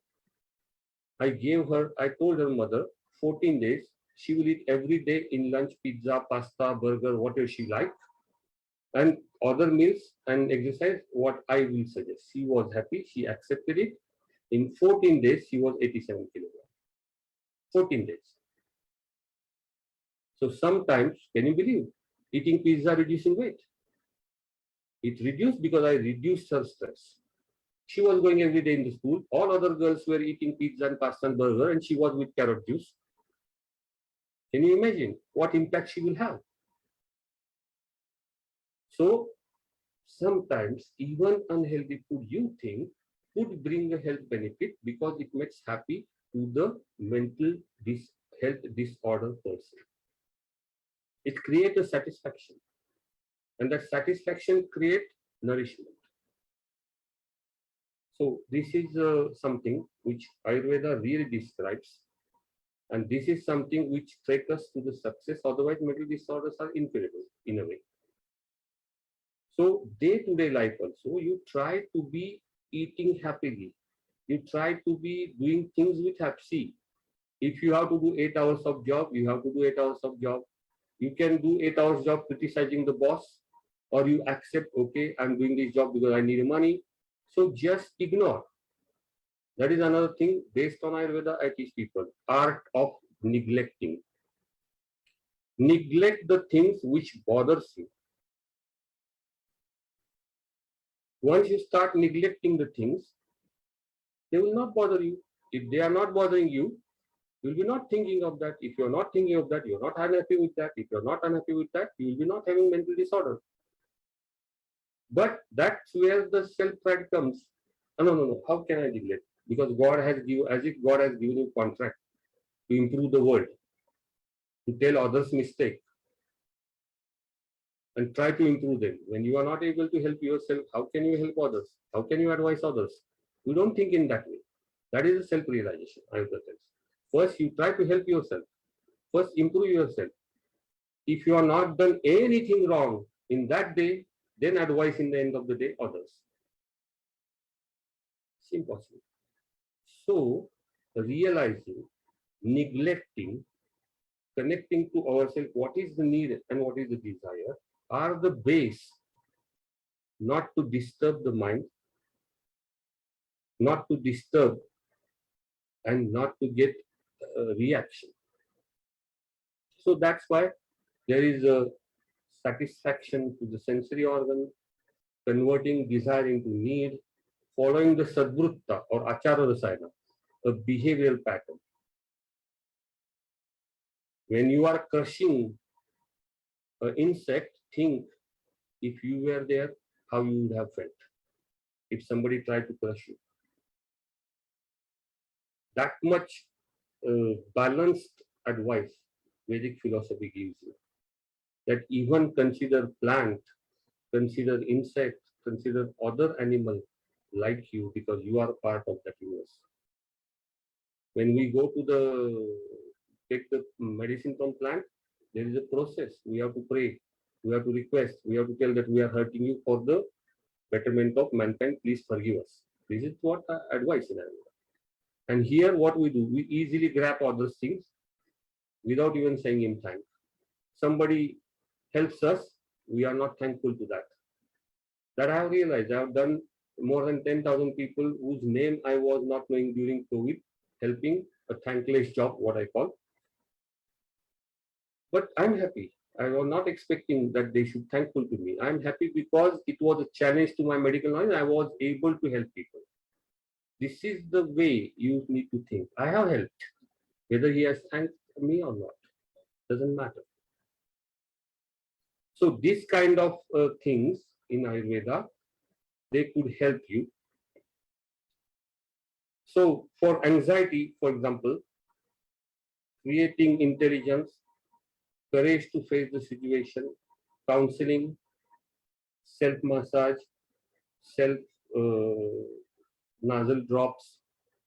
I told her mother, 14 days, she will eat every day in lunch pizza, pasta, burger, whatever she likes, and other meals and exercise, what I will suggest. She was happy. She accepted it. In 14 days, she was 87 kilograms. 14 days. So sometimes, can you believe, eating pizza reducing weight? It reduced because I reduced her stress. She was going every day in the school. All other girls were eating pizza and pasta and burger, and she was with carrot juice. Can you imagine what impact she will have? So sometimes even unhealthy food you think could bring a health benefit because it makes happy to the mental health disorder person. It creates a satisfaction, and that satisfaction creates nourishment. So this is something which Ayurveda really describes, and this is something which takes us to the success. Otherwise, mental disorders are incurable in a way. So day-to-day life also, you try to be eating happily. You try to be doing things with happy. If you have to do 8 hours of job, you have to do 8 hours of job. You can do 8 hours job criticizing the boss, or you accept, okay, I'm doing this job because I need money. So just ignore. That is another thing based on Ayurveda I teach people. Art of neglecting. Neglect the things which bothers you. Once you start neglecting the things, they will not bother you. If they are not bothering you, you'll be not thinking of that. If you're not thinking of that, you're not unhappy with that. If you're not unhappy with that, you will be not having mental disorder. But that's where the self-pride comes. Oh, no. How can I neglect? Because God has given, as if God has given you contract to improve the world, to tell others mistake and try to improve them. When you are not able to help yourself, how can you help others? How can you advise others? You don't think in that way. That is a self-realization, I would say. First, you try to help yourself. First, improve yourself. If you are not done anything wrong in that day, then advise in the end of the day others. It's impossible. So, realizing, neglecting, connecting to ourselves, what is the need and what is the desire, are the base not to disturb the mind, not to disturb, and not to get a reaction. So that's why there is a satisfaction to the sensory organ, converting desire into need, following the sadvrutta or achara rasayana, a behavioral pattern. When you are crushing an insect, think if you were there, how you would have felt if somebody tried to crush you. That much balanced advice Vedic philosophy gives you. That even consider plant, consider insect, consider other animal like you because you are part of that universe. When we go to take the medicine from plant, there is a process. We have to pray, we have to request, we have to tell that we are hurting you for the betterment of mankind. Please forgive us. This is what advice in Ayurveda. And here, what we do, we easily grab other things without even saying him thanks. Somebody helps us, we are not thankful to that. That I have realized. I have done more than 10,000 people whose name I was not knowing during COVID, helping a thankless job, what I call. But I'm happy. I was not expecting that they should thankful to me. I'm happy because it was a challenge to my medical knowledge. I was able to help people. This is the way you need to think. I have helped. Whether he has thanked me or not, doesn't matter. So this kind of things in Ayurveda, they could help you. So for anxiety, for example, creating intelligence, courage to face the situation, counseling, self-massage, self nasal drops,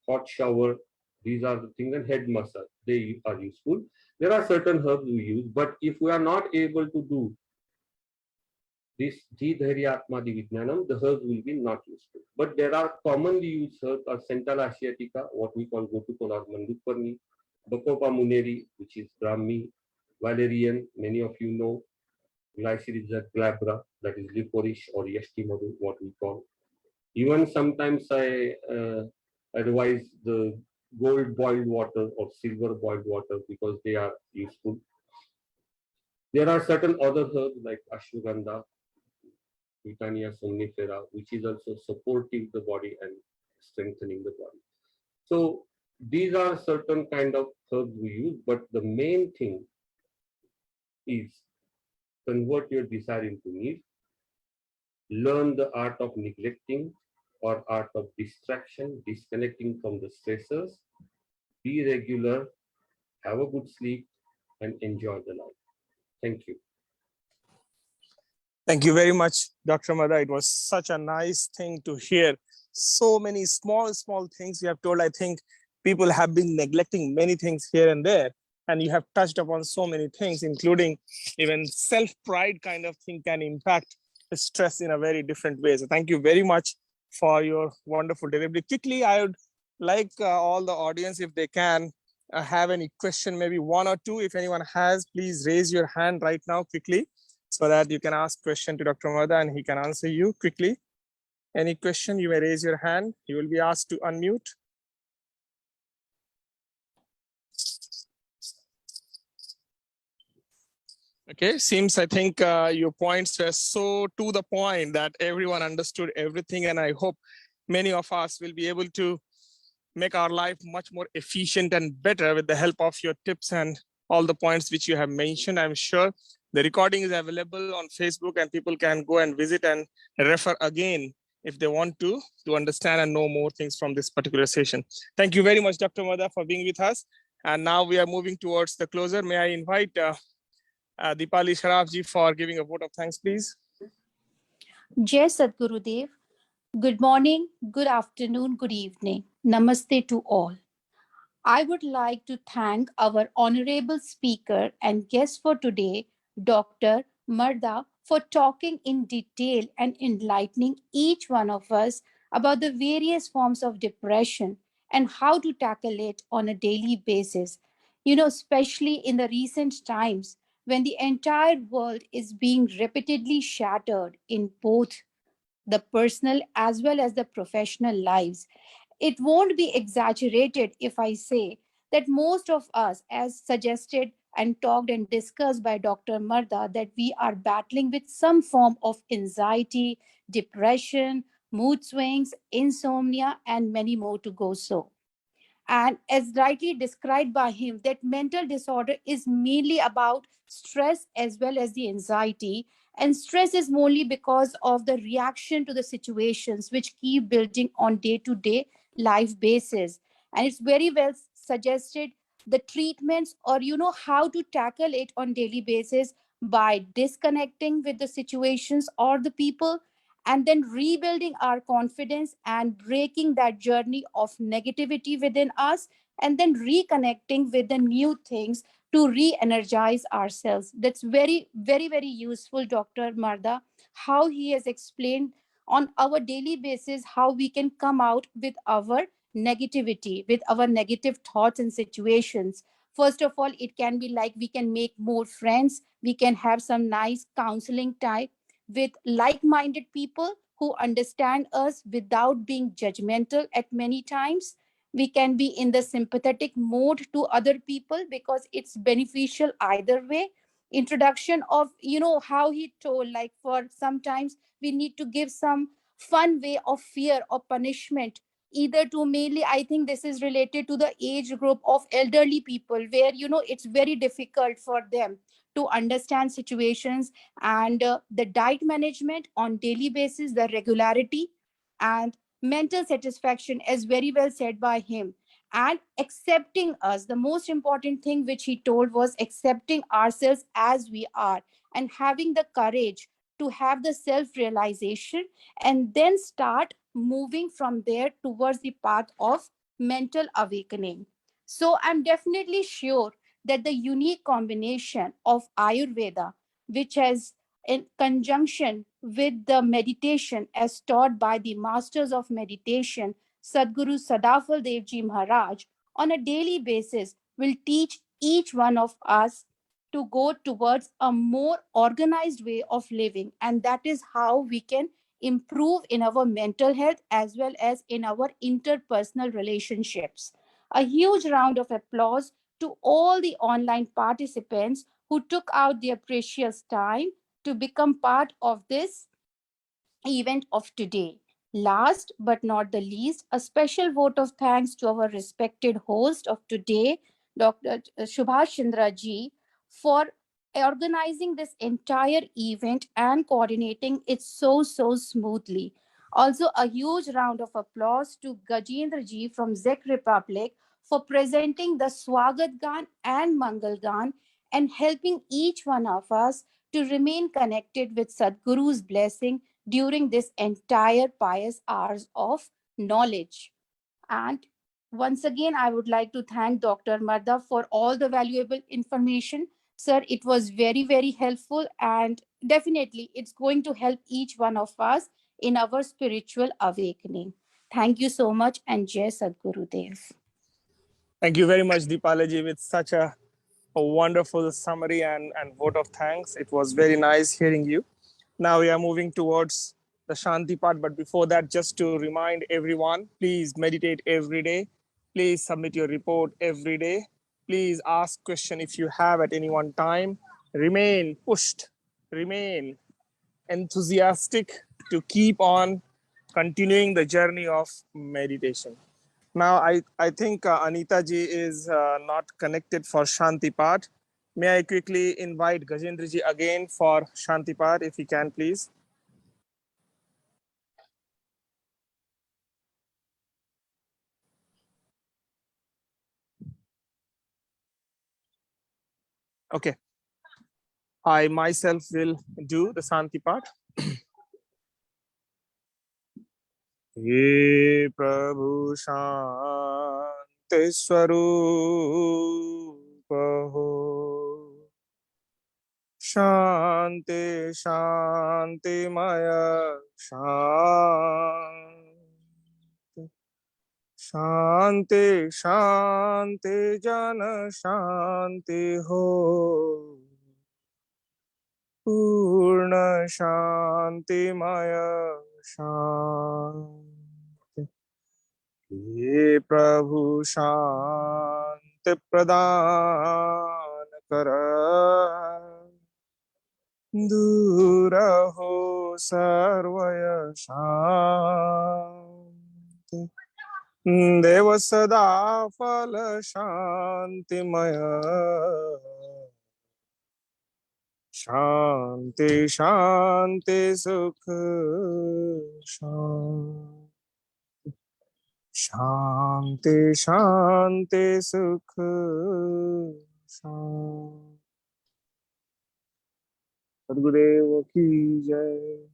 hot shower, these are the things, and head massage, they are useful. There are certain herbs we use, but if we are not able to do this Dhidharyatmadi Vijnanam, the herbs will be not useful. But there are commonly used herbs are Centella asiatica, what we call Gotukola Manduparni, Bacopa muneri, which is Brahmi, Valerian, many of you know, Glycyrrhiza glabra, that is licorice or Yashti Madhu, what we call. Even sometimes I advise the gold boiled water or silver boiled water because they are useful. There are certain other herbs like ashwagandha, Titania somnifera, which is also supporting the body and strengthening the body. So these are certain kind of herbs we use, but the main thing is convert your desire into need, learn the art of neglecting or art of distraction, disconnecting from the stressors, be regular, have a good sleep, and enjoy the life. Thank you. Thank you very much, Dr. Mada. It was such a nice thing to hear. So many small things you have told. I think people have been neglecting many things here and there. And you have touched upon so many things, including even self-pride kind of thing can impact stress in a very different way. So thank you very much for your wonderful delivery. Quickly, I would like all the audience, if they can, have any question, maybe one or two. If anyone has, please raise your hand right now quickly, so that you can ask question to Dr. Mada and he can answer you quickly. Any question, you may raise your hand. You will be asked to unmute. Okay, seems I think your points were so to the point that everyone understood everything, and I hope many of us will be able to make our life much more efficient and better with the help of your tips and all the points which you have mentioned. I'm sure the recording is available on Facebook and people can go and visit and refer again if they want to understand and know more things from this particular session. Thank you very much, Dr. Mada, for being with us. And now we are moving towards the closer. May I invite Deepali Sharafji for giving a vote of thanks, please. Jai Sadgurudev. Good morning, good afternoon, good evening. Namaste to all. I would like to thank our honorable speaker and guest for today, Dr. Marda, for talking in detail and enlightening each one of us about the various forms of depression and how to tackle it on a daily basis. Especially in the recent times when the entire world is being repeatedly shattered in both the personal as well as the professional lives. It won't be exaggerated if I say that most of us, as suggested and talked and discussed by Dr. Marda, that we are battling with some form of anxiety, depression, mood swings, insomnia, and many more to go so. And as rightly described by him, that mental disorder is mainly about stress as well as the anxiety. And stress is mainly because of the reaction to the situations which keep building on day to day life basis. And it's very well suggested the treatments, or how to tackle it on daily basis, by disconnecting with the situations or the people, and then rebuilding our confidence and breaking that journey of negativity within us, and then reconnecting with the new things to re-energize ourselves. That's very, very, very useful, Dr. Marda, how he has explained on our daily basis how we can come out with our negativity, with our negative thoughts and situations. First of all, it can be like we can make more friends, we can have some nice counseling time with like-minded people who understand us without being judgmental at many times. We can be in the sympathetic mode to other people because it's beneficial either way. Introduction of, how he told, like, for sometimes we need to give some fun way of fear or punishment, either to, mainly I think this is related to the age group of elderly people, where it's very difficult for them to understand situations. And the diet management on daily basis, the regularity, and mental satisfaction, as very well said by him. And accepting us, the most important thing which he told was accepting ourselves as we are, and having the courage to have the self realization, and then start moving from there towards the path of mental awakening. So I'm definitely sure that the unique combination of Ayurveda, which has, in conjunction with the meditation as taught by the masters of meditation, Sadguru Sadafal Devji Maharaj, on a daily basis, will teach each one of us to go towards a more organized way of living. And that is how we can improve in our mental health as well as in our interpersonal relationships. A huge round of applause to all the online participants who took out their precious time to become part of this event of today. Last but not the least, a special vote of thanks to our respected host of today, Dr. Subhash Chandra ji, for organizing this entire event and coordinating it so smoothly. Also, a huge round of applause to Gajendra ji from Czech Republic for presenting the Swagat Gan and Mangal Gan and helping each one of us to remain connected with Sadhguru's blessing during this entire pious hours of knowledge. And once again, I would like to thank Dr. Marda for all the valuable information. Sir, it was very, very helpful, and definitely it's going to help each one of us in our spiritual awakening. Thank you so much, and Jai Sadhguru Dev. Thank you very much, Deepalaji, with such a wonderful summary and vote of thanks. It was very nice hearing you. Now we are moving towards the Shanti part. But before that, just to remind everyone, please meditate every day. Please submit your report every day. Please ask question if you have at any one time. Remain pushed, remain enthusiastic to keep on continuing the journey of meditation. Now, I think Anita ji is not connected for Shanti part. May I quickly invite Gajendra ji again for Shanti part, if he can, please. Okay. I myself will do the Shanti part. Ye Prabhu Shanti Swarupa ho. Shanti Shanti Maya Shanti Shanti Shanti Jana Shanti ho. Purna Shanti Maya Shanti. Ye Prabhu Shanti Pradhan Kara. Dura ho sarvaya shanti. Deva sada phala shanti maya. शांति शांति सुख शांति शांति शांति सुख शांति। सद्गुरुदेव की जय.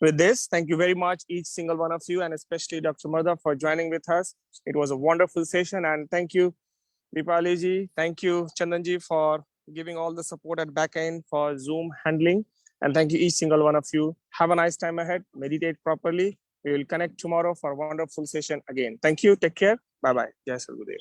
With this, thank you very much, each single one of you, and especially Dr. Murda for joining with us. It was a wonderful session, and thank you, Deepali ji. Thank you, Chandan ji, for giving all the support at back end for Zoom handling. And thank you, each single one of you. Have a nice time ahead. Meditate properly. We will connect tomorrow for a wonderful session again. Thank you. Take care. Bye-bye. Jai Sadgurudev.